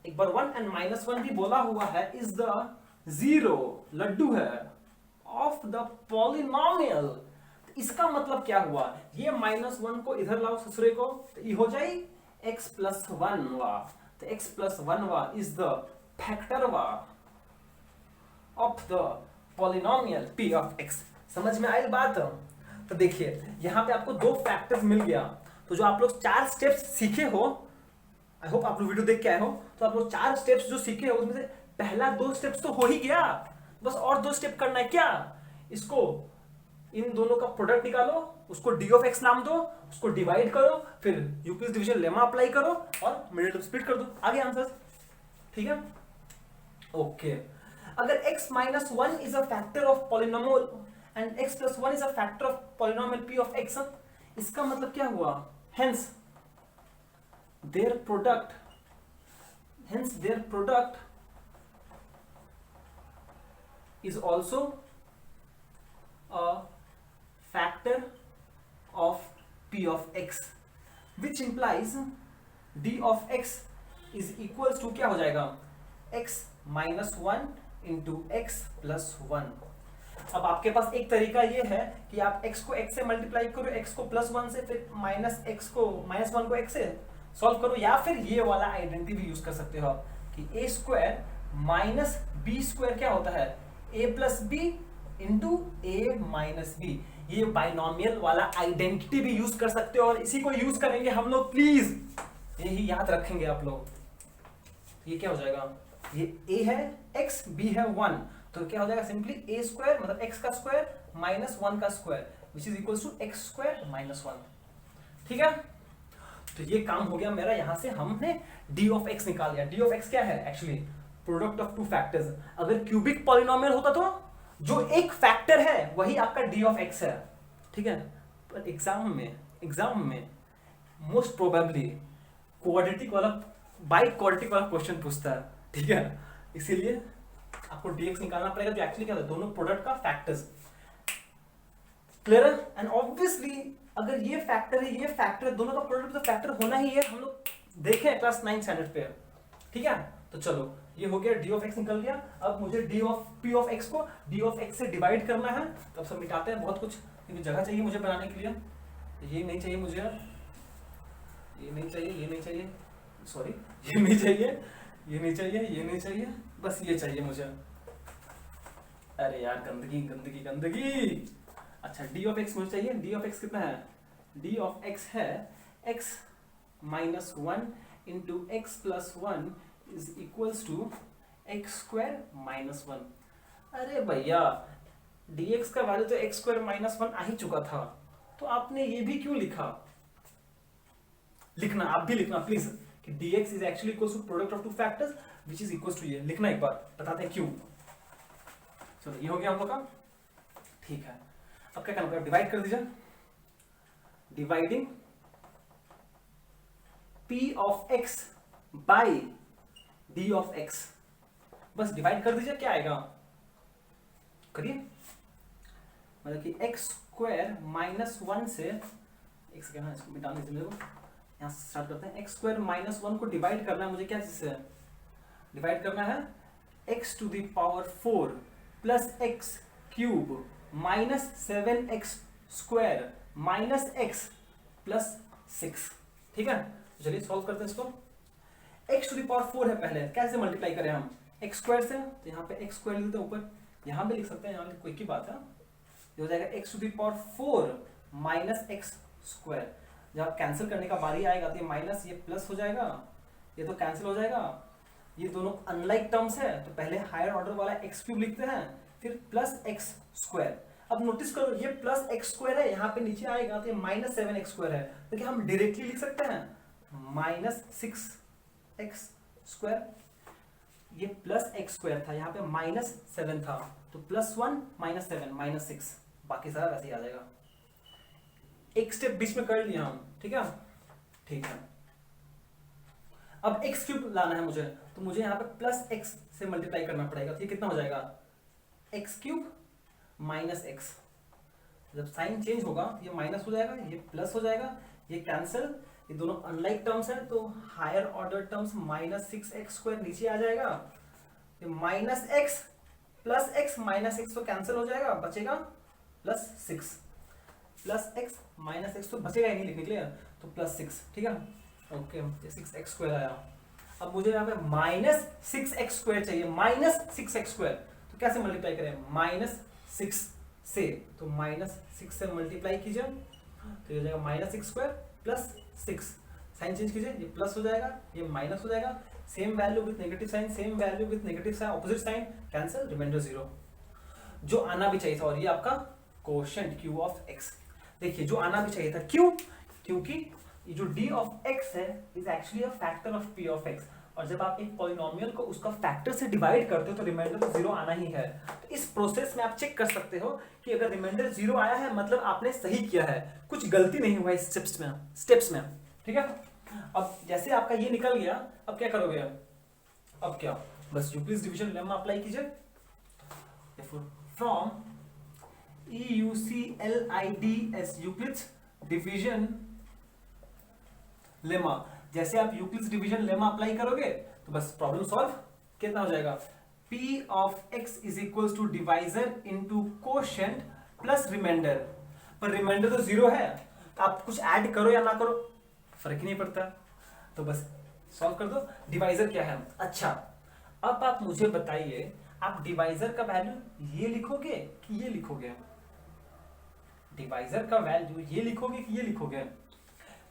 एक बार 1 and -1 भी बोला हुआ है, is the zero, लड्डू है, of the polynomial। तो इसका मतलब क्या हुआ? ये -1 को इधर लाओ ससुरे को, तो ये हो जाए x plus 1 वा। तो x plus 1 वा is the factor वा of the polynomial p of x। समझ में आई बात? तो देखिए यहां पे आपको 2 फैक्टर्स मिल गया। तो जो आप लोग 4 स्टेप्स सीखे हो, आई होप आप लोग वीडियो देख के आए हो, तो आप लोग 4 स्टेप्स जो सीखे हो उसमें से पहला 2 स्टेप्स तो हो ही गया, बस और 2 स्टेप करना है। क्या? इसको इन दोनों का प्रोडक्ट निकालो, उसको डी ऑफ एक्स नाम दो, उसको डिवाइड करो, फिर यूक्लिड्स डिवीजन लेमा अप्लाई करो और मिडिल टर्म स्प्लिट कर दो, आगे आंसर। ठीक है, ओके। अगर x minus 1 is a factor of polynomial and x plus 1 is a factor of polynomial p of x, इसका मतलब क्या हुआ? hence their product is also a factor of p of x, which implies d of x is equals to क्या हो जाएगा? x minus 1 into x plus 1। अब आपके पास एक तरीका ये है कि आप x को x से मल्टीप्लाई करो, x को प्लस 1 से, फिर माइनस 1 को x से सॉल्व करो, या फिर ये वाला आइडेंटिटी भी यूज कर सकते हो कि a square minus b square क्या होता है? a plus B into A minus b. ये बाइनोमियल वाला आइडेंटिटी भी यूज कर सकते हो और इसी को यूज करेंगे हम लोग, प्लीज यही याद रखेंगे आप लोग। ये क्या हो जाएगा? ये a है x, b है 1, तो क्या हो जाएगा? सिंपली a स्क्वायर मतलब x का स्क्वायर माइनस 1 का square which is equals to x square minus 1। ठीक है, तो ये काम हो गया मेरा। यहां से हमने d ऑफ x निकाल लिया। d ऑफ x क्या है? Actually product of two factors. अगर क्यूबिक पॉलिनोमियल होता तो जो एक फैक्टर है वही आपका d ऑफ x है। ठीक है, पर एग्जाम में मोस्ट प्रोबेबली क्वाड्रेटिक वाला, बाई क्वाड्रेटिक वाला क्वेश्चन पूछता है। ठीक है, इसीलिए आपको dx निकालना पड़ेगा, जो एक्चुअली क्या होता है? दोनों प्रोडक्ट का फैक्टर्स। क्लियर? एंड ऑब्वियसली अगर ये फैक्टर है, ये फैक्टर है, दोनों का प्रोडक्ट तो फैक्टर होना ही है। हम लोग देखें क्लास 9 स्टैंडर्ड पे। ठीक है, तो चलो ये हो गया, d ऑफ x निकल गया। अब मुझे d of p of x को d ऑफ x से डिवाइड करना है, तो अब सब मिटाते हैं बहुत कुछ, क्योंकि जगह चाहिए मुझे बनाने के लिए। ये नहीं चाहिए मुझे, ये नहीं चाहिए, ये नहीं चाहिए, सॉरी ये नहीं चाहिए, ये नहीं चाहिए, ये नहीं चाहिए, बस ये चाहिए मुझे। अरे यार गंदगी गंदगी गंदगी। अच्छा, d ऑफ x मुझे चाहिए। d ऑफ x कितना है? d ऑफ x है x minus 1 into x plus 1 is equals to x square minus 1। अरे भैया dx का वैल्यू तो एक्स स्क्वायर माइनस 1 आ ही चुका था, तो आपने ये भी क्यों लिखा? लिखना, आप भी लिखना प्लीज कि dx is actually equals to product of two factors which is equals to ये लिखना। एक बार बताते हैं क्यों। चलो ये हो गया हम लोग का। ठीक है, अब क्या करना? डिवाइड कर दीजिए। Dividing p of x by d of x, बस डिवाइड कर दीजिए। क्या आएगा? करिए, मतलब कि x स्क्वायर माइनस 1 से, एक सेकेंड इसको मिटाने दीजिए मेरे को। यहाँ से स्टार्ट करते हैं। एक्स स्क्वायर माइनस 1 को डिवाइड करना है मुझे, क्या चीज से डिवाइड करना है? x to the power 4 plus x cube minus 7x square minus x plus 6। ठीक है, चलिए सॉल्व करते हैं इसको। x टू द पावर 4 है, पहले कैसे मल्टीप्लाई करें हम? x स्क्वायर से, तो यहाँ पे x स्क्वायर लिखते हैं ऊपर, यहाँ पे लिख सकते हैं, यहाँ कोई की बात है। ये हो जाएगा x to the power 4 minus x square. जब कैंसिल करने का बारी आएगा तो ये माइनस ये प्लस हो जाएगा, ये तो कैंसिल हो जाएगा। ये दोनों अनलाइक टर्म्स है, तो पहले हायर ऑर्डर वाला एक्स क्यूब लिखते हैं, फिर प्लस एक्स स्क्वायर। अब नोटिस करो ये प्लस एक्स स्क्वायर है, यहाँ पे नीचे आएगा तो ये माइनस 7x स्क्वायर है, तो क्या हम डायरेक्टली लिख सकते हैं माइनस 6x स्क्वायर। ये प्लस एक्स स्क्वायर था, यहाँ पे माइनस 7 था, तो प्लस 1 माइनस 7 माइनस 6, बाकी सारा वैसे ही आ जाएगा। एक स्टेप बीच में कर लिया हम। ठीक है, ठीक है। अब एक्स क्यूब लाना है मुझे, तो मुझे यहाँ पे प्लस एक्स से मल्टीप्लाई करना पड़ेगा। तो ये कितना हो जाएगा? X cube minus x. जब साइन चेंज होगा ये माइनस हो जाएगा, ये प्लस हो जाएगा, ये कैंसिल, ये दोनों अनलाइक टर्म्स हैं, तो higher order terms minus 6x square नीचे आ जाएगा। ये minus x plus x minus x तो कैंसिल हो जाएगा, बचेगा plus 6 plus x minus x तो बचेगा ही नहीं लिखने के लिए, तो प्लस 6। ठीक है, ओके, 6x स्क्वायर आया। अब मुझे यहाँ पे माइनस 6x स्क्वायर चाहिए, माइनस 6x स्क्वायर, तो कैसे मल्टीप्लाई करें? माइनस 6 से, तो माइनस 6 से मल्टीप्लाई कीजिए, तो ये हो जाएगा minus 6 square plus 6। Sign change कीजिए, ये प्लस हो जाएगा, ये माइनस हो जाएगा, same value with negative sign, same value with negative sign, opposite sign, cancel, remainder 0। जो आना भी चाहिए था, और ये आपका कोशेंट q ऑफ x। देखिए जो आना भी चाहिए था, क्यों? क्योंकि ये जो d ऑफ x है is actually a factor of p of x, और जब आप एक पॉलिनोमियल को उसका फैक्टर से डिवाइड करते हो तो रिमाइंडर तो जीरो आना ही है। तो इस प्रोसेस में आप चेक कर सकते हो कि अगर रिमाइंडर जीरो आया है मतलब आपने सही किया है, कुछ गलती नहीं हुआ इस स्टेप्स में। ठीक है, अब जैसे आपका ये निकल गया, अब क्या करोगे? अब क्या, बस यूक्लिड्स डिवीजन लेमा अप्लाई कीजिए। From EUCLIDS Euclid's division lemma, जैसे आप यूक्लिड्स डिवीजन लेमा अप्लाई करोगे तो बस प्रॉब्लम सॉल्व। कितना हो जाएगा? P of x is equal to divisor into quotient plus remainder. पर रिमाइंडर तो जीरो है, तो आप कुछ ऐड करो या ना करो फर्क ही नहीं पड़ता, तो बस सॉल्व कर दो। डिवाइजर क्या है? अच्छा, अब आप मुझे बताइए, आप डिवाइजर का वैल्यू ये लिखोगे कि ये लिखोगे? डिवाइजर का वैल्यू ये लिखोगे कि ये लिखोगे?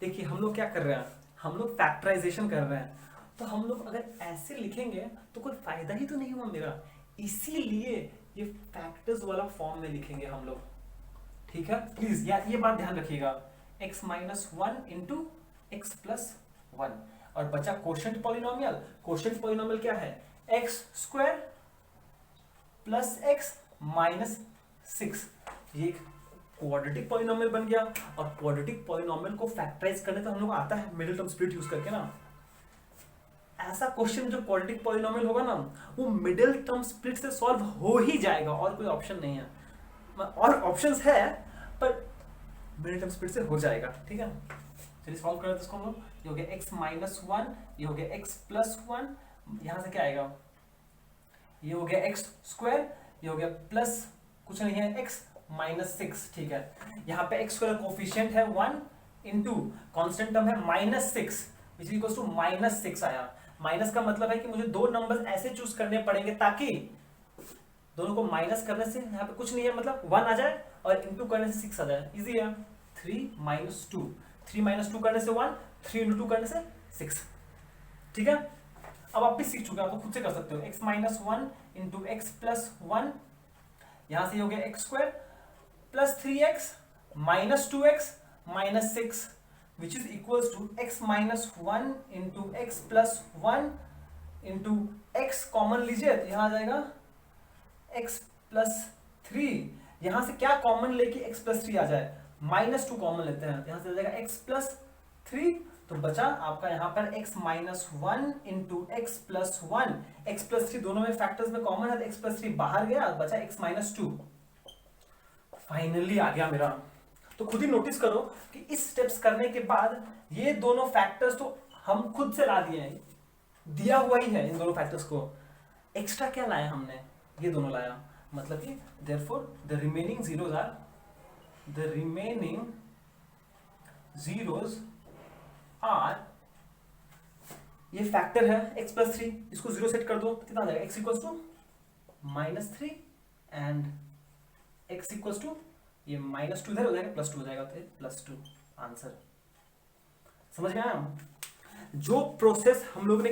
देखिए हम लोग क्या कर रहे हैं, हम लोग फैक्टराइजेशन कर रहे हैं, तो हम लोग अगर ऐसे लिखेंगे तो कोई फायदा ही तो नहीं हुआ मेरा, इसीलिए ये फैक्टर्स वाला फॉर्म में लिखेंगे हम लोग। ठीक है, प्लीज यार ये बात ध्यान रखिएगा, x minus one into x plus one, और बचा कोशेंट पॉलिनोमियल। कोशेंट पॉलिनोमियल क्या है? X square plus x minus six, ये क्वाड्रेटिक पॉलिनोमियल बन गया। और क्वाड्रेटिक पॉलिनोमियल को फैक्टराइज करने तो हम लोग आता है मिडिल टर्म स्प्लिट यूज करके ना। ऐसा क्वेश्चन जो क्वाड्रेटिक पॉलिनोमियल होगा ना, वो मिडिल टर्म स्प्लिट से सॉल्व हो ही जाएगा, और कोई ऑप्शन नहीं है। और ऑप्शंस है पर मिडिल टर्म स्प्लिट से हो जाएगा। ठीक है, चलिए सॉल्व करें इसको हम लोग। ये हो गया x माइनस वन, ये हो गया x प्लस वन, यहां से क्या आएगा? ये हो गया x स्क्वायर, ये हो गया प्लस कुछ नहीं है x माइनस सिक्स। ठीक है, यहाँ पे x स्क्वायर कोफिशिएंट है वन इंटू कॉन्स्टेंट टर्म है minus six, which is equals to minus six आया। माइनस का मतलब है कि मुझे दो नंबर्स ऐसे चूज करने पड़ेंगे ताकि दोनों को माइनस करने से यहाँ पे कुछ नहीं है, मतलब वन आ जाए, और इंटू करने से सिक्स आ जाए, इजी है। Three minus two, three minus two करने से वन, थ्री इंटू टू करने से सिक्स। ठीक है, अब आप भी सीख चुके हैं, आप तो खुद से कर सकते हो। x minus one into x plus one, यहां से हो गया x square plus three x minus two x minus six, which is equals to x minus one into x plus one into x common लीजिए तो यहां आ जाएगा x प्लस थ्री। यहां से क्या कॉमन लेके x प्लस थ्री आ जाए? माइनस टू कॉमन लेते हैं, यहां से आ जाएगा x प्लस थ्री, तो बचा आपका यहां पर x minus one into x plus one. X plus three दोनों में फैक्टर्स में कॉमन है, तो x प्लस थ्री बाहर गया, बचा x माइनस टू। फाइनली आ गया मेरा। तो खुद ही नोटिस करो कि इस स्टेप्स करने के बाद ये दोनों फैक्टर्स तो हम खुद से ला दिए हैं, दिया हुआ ही है इन दोनों फैक्टर्स को। एक्स्ट्रा क्या लाया हमने? ये दोनों लाया, मतलब कि therefore the remaining zeros are, ये फैक्टर है x प्लस थ्री, इसको जीरो सेट कर दो तो कितना आ जाएगा? x equals to minus three and x equals to, ये माइनस टू इधर हो जाएगा, प्लस टू हो जाएगा, तो प्लस टू आंसर। समझ में आया? जो प्रोसेस हम लोग ने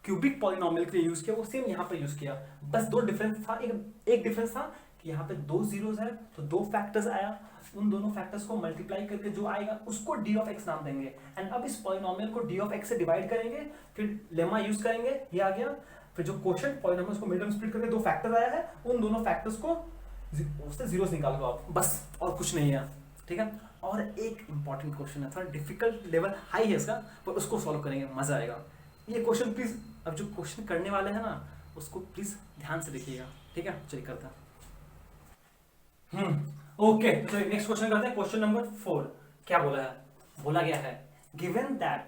क्यूबिक पॉलिनोमियल के लिए यूज किया वो सेम यहाँ पे यूज किया, बस दो डिफरेंस था। एक डिफरेंस था कि यहाँ पे दो जीरोस है तो दो फैक्टर्स आया, उन दोनों फैक्टर्स को मल्टीप्लाई करके जो आएगा उसको d ऑफ x नाम देंगे। एंड अब इस पॉलिनोमियल को d ऑफ x से डिवाइड करेंगे, फिर लेमा यूज करेंगे, ये आ गया। फिर जो क्वोशिएंट पॉलिनोमियल को मिड टर्म स्प्लिट करके दो फैक्टर्स आया है, उन दोनों फैक्टर्स को उससे जीरोस निकाल दो आप, बस और कुछ नहीं है। ठीक है, और एक इंपॉर्टेंट क्वेश्चन है, थोड़ा डिफिकल्ट लेवल हाई है इसका, पर उसको सॉल्व करेंगे, मजा आएगा। ये क्वेश्चन प्लीज, अब जो क्वेश्चन करने वाले हैं ना उसको प्लीज ध्यान से देखिएगा। ठीक है, चलिए करते हैं। ओके, तो नेक्स्ट क्वेश्चन करते हैं। क्वेश्चन नंबर 4 क्या बोला है? बोला गया है given that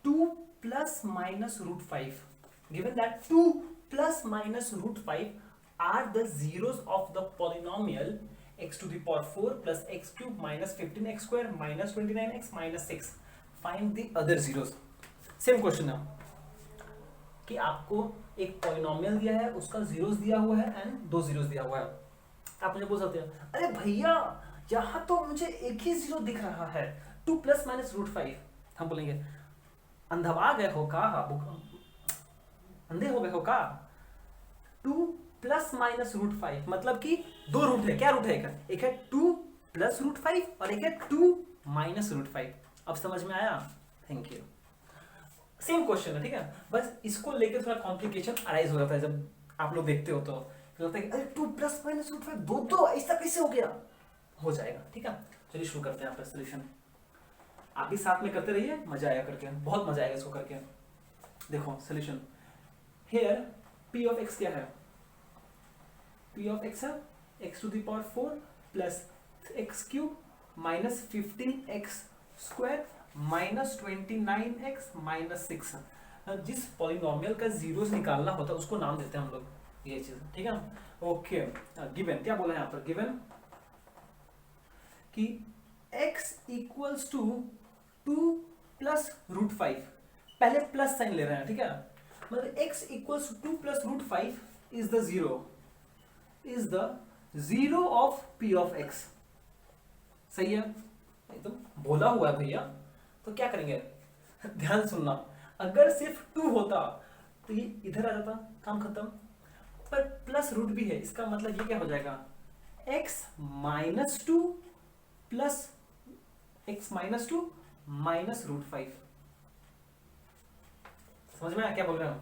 2 plus minus root 5, given that 2 plus minus root 5 are the zeros of the polynomial x to the power 4 plus x cube minus 15x square minus 29x minus 6. Find the other zeros. Same question है कि आपको एक पॉलिनोमियल दिया है, उसका जीरोस दिया हुआ है एंड दो जीरोस दिया हुआ है। आप मुझे बोल सकते हैं अरे भैया यहाँ तो मुझे एक ही जीरो दिख रहा है, 2 प्लस माइनस रूट 5। हम बोलेंगे अंधवा गए हो का, अंधे हो गए हो का? 2 प्लस माइनस रूट 5, मतलब कि दो रूट है। क्या रूट है? एक है 2 प्लस रूट 5 और एक है 2 माइनस रूट 5। अब समझ में आया? Thank you. सेम क्वेश्चन है, ठीक है, बस इसको लेकर थोड़ा कॉम्प्लिकेशन अराइज हो जाता है जब आप लोग देखते हो तो लगता है कि अरे 2 प्लस माइनस रूट 5 दो ऐसा कैसे हो गया? हो जाएगा, ठीक है। चलिए शुरू करते हैं आपका सोल्यूशन। आप भी साथ में करते रहिए, मजा आएगा करके, बहुत मजा आएगा इसको करके। देखो solution here, p of x क्या है? p ऑफ x है x to the power 4 plus x cube minus 15x square minus 29x minus 6। जिस पॉलिनोमियल का जीरो से निकालना होता है उसको नाम देते हैं हम लोग, ये चीज, ठीक है। ओके, गिवन क्या बोला है यहाँ पर? गिवन कि x equals to 2 plus root 5, पहले प्लस साइन ले रहे हैं, ठीक है, मतलब x equals to 2 plus root 5 is the zero of p of x। सही है, एकदम बोला हुआ है भैया। तो क्या करेंगे, ध्यान सुनना, अगर सिर्फ 2 होता तो ये इधर आ जाता, काम खत्म, पर प्लस रूट भी है, इसका मतलब ये क्या हो जाएगा, x minus 2 plus x minus 2 minus root 5। समझ में आया क्या बोल रहे हो?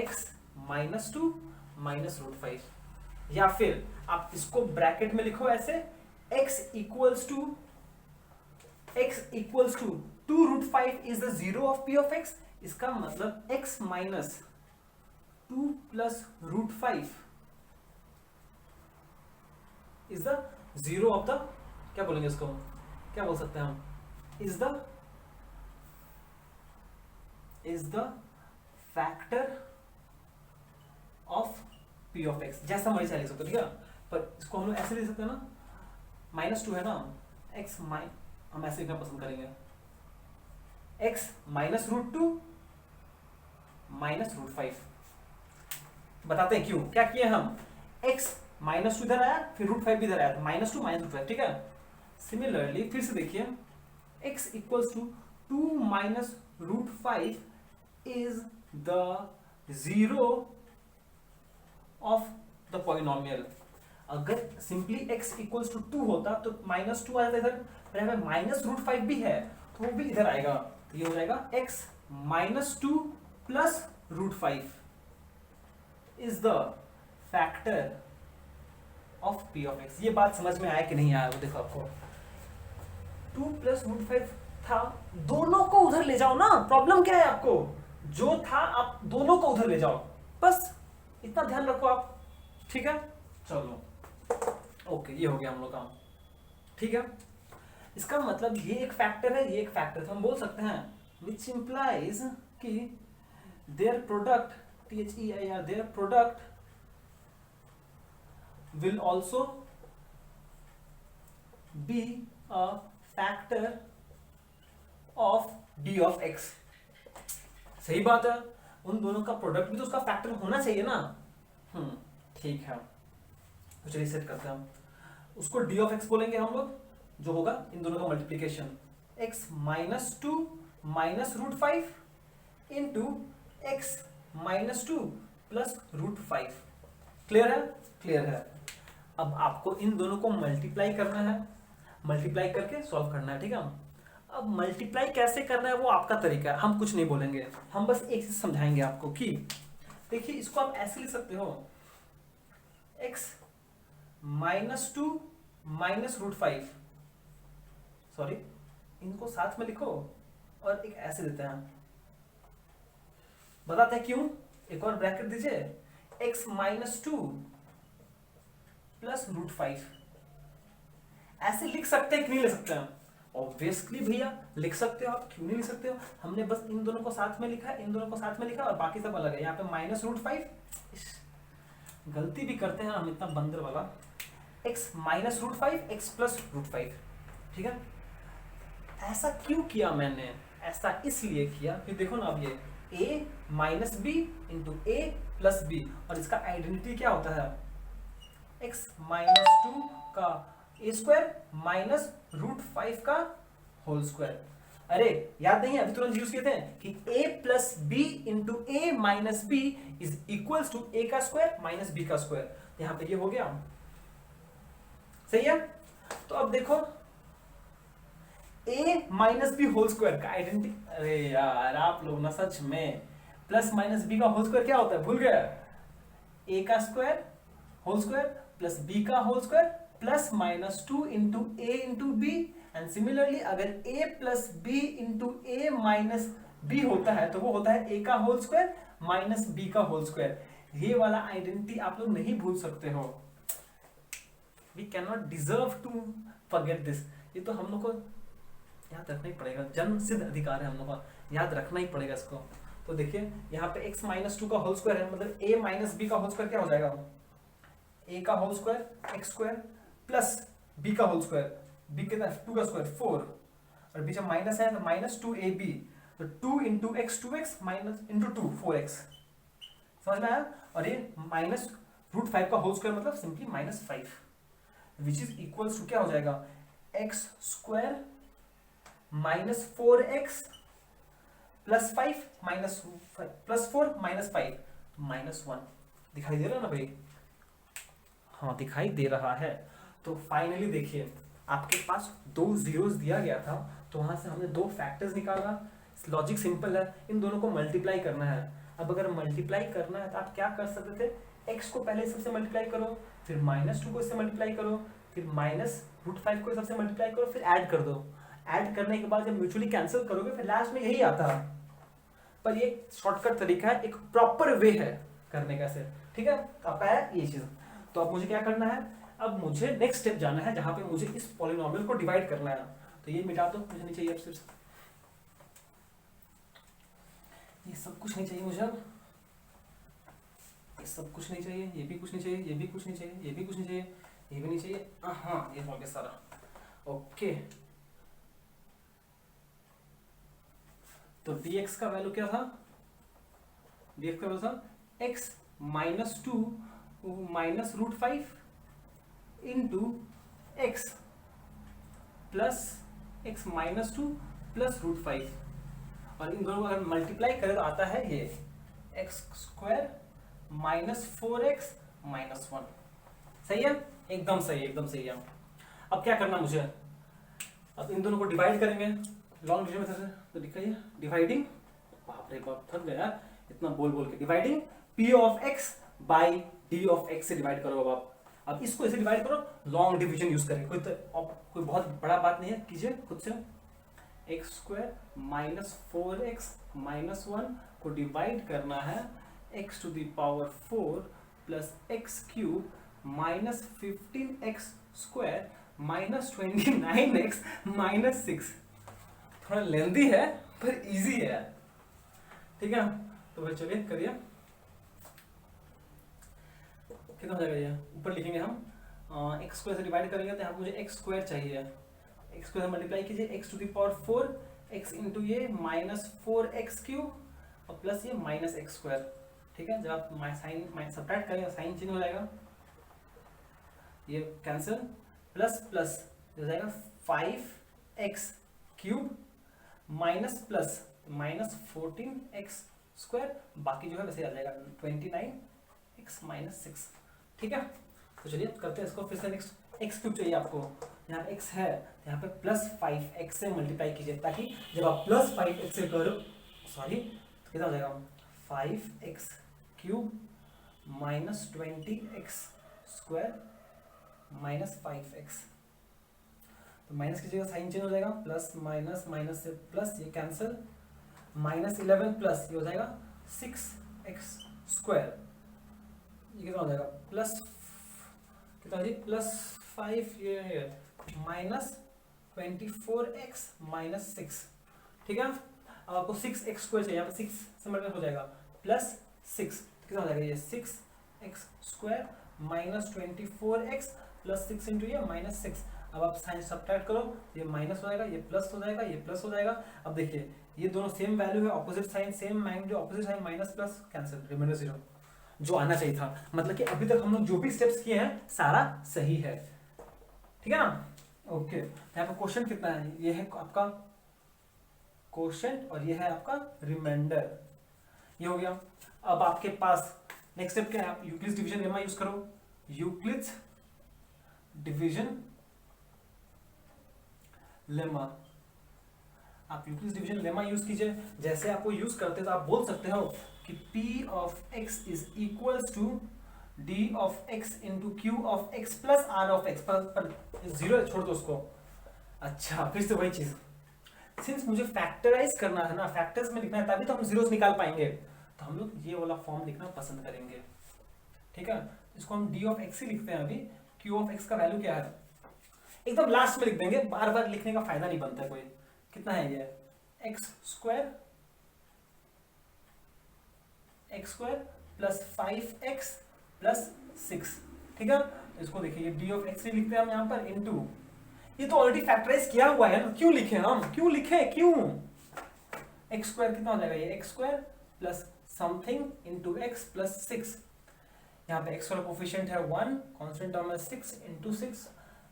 x माइनस 2 माइनस रूट 5, या फिर आप इसको ब्रैकेट में लिखो ऐसे, x equals to 2 root 5 is the zero of p of x। इसका मतलब x minus 2 plus root 5 is the zero of the, क्या बोलेंगे इसको, क्या बोल सकते हैं हम, is the factor of p of x। जैसा मर्जी लिख सकते हो, ठीक है, पर इसको हम लोग ऐसे लिख सकते हैं ना, -2 है ना, x हम ऐसे लिखना पसंद करेंगे, x minus root 2 minus root 5। बताते हैं क्यों, क्या किए हम, x -2 इधर आया, फिर रूट 5 भी इधर आया, तो -2 माइनस रूट 5, ठीक है। सिमिलरली फिर से देखिए, x equals to 2 minus root 5 is the zero of the polynomial. अगर सिंपली x इक्वल्स टू 2 होता तो -2 आ जाता इधर, पर यहाँ माइनस रूट 5 भी है तो वो भी इधर आएगा, तो ये हो जाएगा x minus 2 plus root 5 is the factor of p of x। ये बात समझ में आया कि नहीं आया? वो देखो आपको 2 प्लस रूट 5 था, दोनों को उधर ले जाओ ना, प्रॉब्लम क्या है आपको, जो था आप दोनों को उधर ले जाओ, बस इतना ध्यान रखो आप, ठीक है। चलो ओके, ये हो गया हम लोग का, ठीक है। इसका मतलब ये एक फैक्टर है, ये एक फैक्टर, तो हम बोल सकते हैं विच इंप्लाइज कि their product, THEIR, their product will also be a factor of d of x। सही बात है, उन दोनों का प्रोडक्ट भी तो उसका फैक्टर होना चाहिए ना। ठीक है, तो चलिए सेट करते हैं, उसको d of x बोलेंगे हम लोग, जो होगा इन दोनों का multiplication, x minus 2 minus root 5 into x minus 2 plus root 5। Clear है? क्लियर है। अब आपको इन दोनों को मल्टीप्लाई करना है, मल्टीप्लाई करके सॉल्व करना है, ठीक है। अब मल्टीप्लाई कैसे करना है वो आपका तरीका है, हम कुछ नहीं बोलेंगे, हम बस एक चीज समझाएंगे आपको कि देखिए, इसको आप ऐसे लिख सकते हो, x minus 2 minus root 5, sorry इनको साथ में लिखो और एक ऐसे देते हैं, बताते हैं क्यों, एक और ब्रैकेट दीजिए, x माइनस 2 प्लस रूट 5। ऐसे लिख सकते हैं कि नहीं लिख सकते हैं? ऑब्वियसली भैया लिख सकते हो आप, क्यों नहीं लिख सकते हो। हमने बस इन दोनों को साथ में लिखा, इन दोनों को साथ में लिखा और बाकी सब अलग है। यहाँ पे माइनस रूट 5, गलती भी करते हैं हम इतना बंदर वाला, x minus root 5 x plus root 5, ठीक है। ऐसा क्यों किया मैंने? ऐसा इसलिए किया कि देखो ना, अब ये a minus B into A plus B, और इसका आइडेंटिटी क्या होता है, x माइनस 2 का a स्क्वायर माइनस रूट 5 का होल स्क्वायर। अरे याद नहीं है, अभी तुरंत यूज किए थे कि a plus B into A minus B is equals to a का स्क्वायर माइनस b का स्क्वायर। यहां पे ये हो गया, सही है। तो अब देखो a minus B whole square का आइडेंटिटी, अरे यार आप लोग ना सच में, प्लस माइनस बी का होल स्क्वायर क्या होता है भूल गया? a का स्क्वायर होल स्क्वायर प्लस b का whole square plus minus 2 into A into B. And similarly अगर a plus B into A minus B होता है तो वो होता है a का होल स्क्वायर माइनस b का होल स्क्वायर। ये वाला आइडेंटिटी आप लोग नहीं भूल सकते हो। We can not deserve to forget this. ये तो हम लोग को याद रखना ही पड़ेगा, जन्म सिद्ध अधिकार है हम लोग का, याद रखना ही पड़ेगा इसको। तो देखिए यहाँ पे x माइनस 2 का होल स्क्वायर है, मतलब a माइनस बी का होल स्क्वायर क्या हो जाएगा? a का whole square x square plus b का होल स्क्वायर, b कितना 2 का स्क्वायर 4, और बीच में माइनस है तो माइनस 2ab, तो 2 into x 2x minus into 2 4x, समझ में आया? और ये माइनस रूट 5 का होल स्क्वायर मतलब simply minus 5 which is equals to क्या हो जाएगा? X square minus 4x plus 5 minus plus 4 minus 5 minus 1। दिखाई दे रहा है ना भाई? हाँ दिखाई दे रहा है। तो फाइनली देखिए आपके पास 2 जीरोस दिया गया था, तो वहां से हमने 2 फैक्टर्स निकाला। लॉजिक सिंपल है, इन दोनों को मल्टीप्लाई करना है। अब अगर मल्टीप्लाई करना है तो आप क्या कर सकते थे? x को पहले सबसे मल्टीप्लाई करो, फिर माइनस 2 को इससे मल्टीप्लाई करो, फिर माइनस रूट 5 को सबसे मल्टीप्लाई करो, फिर ऐड कर दो। ऐड करने के बाद जब म्यूचुअली कैंसिल करोगे फिर लास्ट में यही आता है। पर ये शॉर्टकट तरीका है, एक प्रॉपर वे है करने का से, ठीक है? तो आपका है ये चीज। तो अब मुझे क्या करना है? अब मुझे नेक्स्ट स्टेप जाना है जहां पे मुझे इस पॉलिनोमियल को डिवाइड करना है। तो ये मिटा दो, मुझे नहीं चाहिए अब सिर्फ ये सब कुछ नहीं चाहिए मुझे, अब ये सब कुछ नहीं चाहिए, ये भी कुछ नहीं चाहिए, ये भी कुछ नहीं चाहिए, ये भी कुछ नहीं चाहिए, ये भी नहीं चाहिए। हाँ ये हो गया सारा, ओके। तो dx का वैल्यू क्या था? dx का वैल्यू था x minus 2 minus root 5 into x plus x minus 2 plus root 5, और इन दोनों को अगर मल्टीप्लाई करें तो आता है ये x square minus 4x minus 1। सही है? एकदम सही, एकदम सही है। अब क्या करना मुझे? अब इन दोनों को डिवाइड करेंगे लॉन्ग डिविजन मेथड से। तो दिखाइए डिवाइडिंग, बाप रे बाप थक गया इतना बोल बोल के। Dividing p of x by d of x से डिवाइड करो। अब इसको ऐसे डिवाइड करो, लॉन्ग डिवीजन यूज करेंगे। कोई बहुत बड़ा बात नहीं है, कीजिए खुद से। X square minus 4x minus 1 को डिवाइड करना है x to the power 4 plus x cube minus 15x square minus 29x minus 6। थोड़ा लेंदी है पर इजी है, ठीक है? तो भाई चलिए करिए। कितना हो जाएगा ये? ऊपर लिखेंगे हम एक्स स्क्वायर से डिवाइड करेंगे तो यहाँ पे मुझे एक्स स्क्वायर चाहिए। एक्स स्क्वायर मल्टीप्लाई कीजिए x to the power 4 x into ये माइनस 4x क्यूब और प्लस ये माइनस एक्स स्क्वायर, ठीक है? जब आप साइन सब्ट्रैक्ट करेंगे साइन चेंज हो जाएगा, ये कैंसिल, प्लस प्लस हो जाएगा 5x cube minus plus minus 14x square, बाकी जो है वैसे आ जाएगा 29x माइनस 6, ठीक है? तो चलिए करते हैं इसको फिर से। नेक्स्ट एक्स क्यूब चाहिए आपको, यहाँ पे x है यहाँ पे प्लस 5x से मल्टीप्लाई कीजिए, ताकि जब आप प्लस 5x से करो, सॉरी तो कितना हो जाएगा 5x cube minus 20x square minus 5x। तो माइनस कीजिएगा साइन चेंज हो जाएगा, प्लस माइनस माइनस से प्लस ये कैंसिल, माइनस 11 प्लस ये हो जाएगा 6x स्क्वायर, ये कितना हो जाएगा प्लस कितना जी प्लस 5 ये माइनस 24x माइनस 6, ठीक है? अब आपको 6x स्क्वायर चाहिए, यहाँ पे 6 से मल्टीप्लाई हो जाएगा प्लस 6, कितना हो जाएगा ये 6x square minus 24x plus 6 into ये माइनस 6। अब आप साइन सब्ट्रैक्ट करो, ये माइनस हो जाएगा, ये प्लस हो जाएगा, ये प्लस हो जाएगा। अब देखिए ये दोनों सेम वैल्यू है, opposite sign same magnitude, opposite sign minus plus cancel, remainder 0 जो आना चाहिए था। मतलब कि अभी तक हम लोग जो भी स्टेप्स किए हैं सारा सही है, ठीक है ना? ओके, यहाँ पे क्वेश्चन कितना है? ये है आपका कोशेंट और ये है आपका रिमाइंडर। ये हो गया। अब आपके पास नेक्स्ट स्टेप क्या है, आप यूक्लिड्स डिवीजन लेमा यूज करो। यूक्लिड्स डिवीजन लेमा, आप यूक्लिड्स डिवीजन लेमा यूज कीजिए। जैसे आपको यूज करते तो आप बोल सकते हो कि p of x is equals to d of x into q of x plus r of x, पर जीरो छोड़ दो उसको। अच्छा, फिर से वही चीज, सिंस मुझे फैक्टराइज करना है ना, फैक्टर्स में लिखना है तभी तो हम जीरोस निकाल पाएंगे, तो हम लोग ये वाला फॉर्म लिखना पसंद करेंगे। ठीक है, इसको हम d ऑफ x ही लिखते हैं अभी। q ऑफ x का वैल्यू क्या है एकदम लास्ट में लिख देंगे, बार बार लिखने का फायदा नहीं बनता है कोई। कितना है ये, x square plus 5x plus 6। ठीक है, इसको देखिए d ऑफ x ही लिखते हैं हम यहाँ पर इनटू, ये तो ऑलरेडी फैक्टराइज किया हुआ है ना, क्यों लिखे हम, क्यों लिखे, क्यों। एक्स स्क्वायर कितना हो जाएगा, ये x square plus something into x plus 6। यहाँ पे एक्स का कोफिशिएंट है 1, कांस्टेंट टर्म है 6 इंटू 6,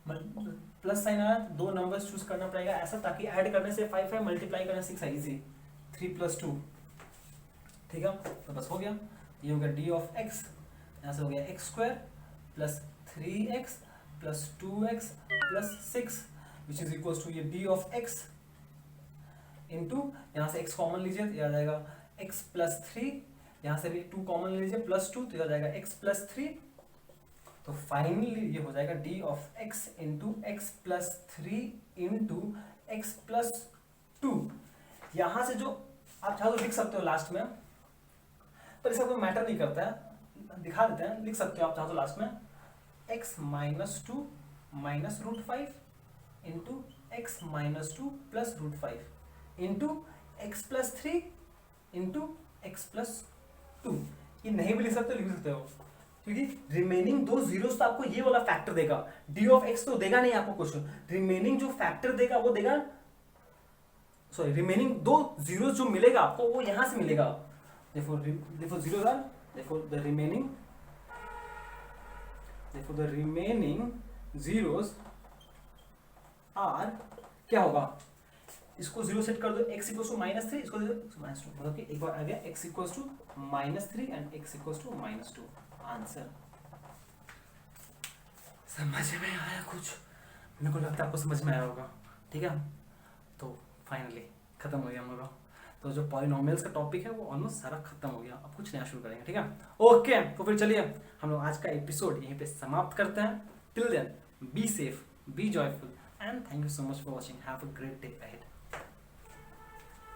प्लस साइन आया, दो नंबर्स चूज करना पड़ेगा ऐसा ताकि ऐड करने से 5 है, मल्टीप्लाई करने से 6 है, इजी। 3 प्लस 2, ठीक है, तो बस हो गया। ये हो गया डी ऑफ एक्स, यहाँ से हो गया x square plus 3x plus 2x plus 6 which is equal to ये डी ऑफ एक्स इंटू, यहाँ से x कॉमन लीजिए तो आ जाएगा x प्लस 3, यहाँ से भी 2 कॉमन लीजिए प्लस 2 तो आ जाएगा x प्लस 3। तो फाइनली ये हो जाएगा d of x into x plus 3 into x plus 2। यहाँ से जो आप चाहो तो लिख सकते हो लास्ट में, पर इसका कोई मैटर नहीं करता है, दिखा देते हैं, लिख सकते हो आप चाहो तो लास्ट में x minus 2 minus root 5 into x minus 2 plus root 5 into x plus 3 into x plus 2। ये नहीं भी लिख सकते, लिख सकते हो, क्योंकि रिमेनिंग दो जीरोस तो आपको ये वाला फैक्टर देगा, डी ऑफ एक्स तो देगा नहीं आपको क्वेश्चन, रिमेनिंग जो फैक्टर देगा वो देगा, सॉरी रिमेनिंग दो जीरो जो मिलेगा आपको वो यहां से मिलेगा। therefore zeros are therefore the remaining zeros are क्या होगा, इसको जीरो सेट कर दो, x इक्वल्स टू माइनस 3, इसको माइनस 2, मतलब कि एक बार आ गया x equals to minus 3 and x equals to minus 2। Answer समझ में आया कुछ, मेरे को लगता है आपको समझ में आया होगा। ठीक है, तो फाइनली खत्म हो गया हम लोग, तो जो पॉलिनोमियल्स का टॉपिक है वो ऑलमोस्ट सारा खत्म हो गया, अब कुछ नया शुरू करेंगे। ठीक है, ओके, तो फिर चलिए हम लोग आज का एपिसोड यहीं पे समाप्त करते हैं। Till then be safe, be joyful and thank you so much for watching, have a great day ahead.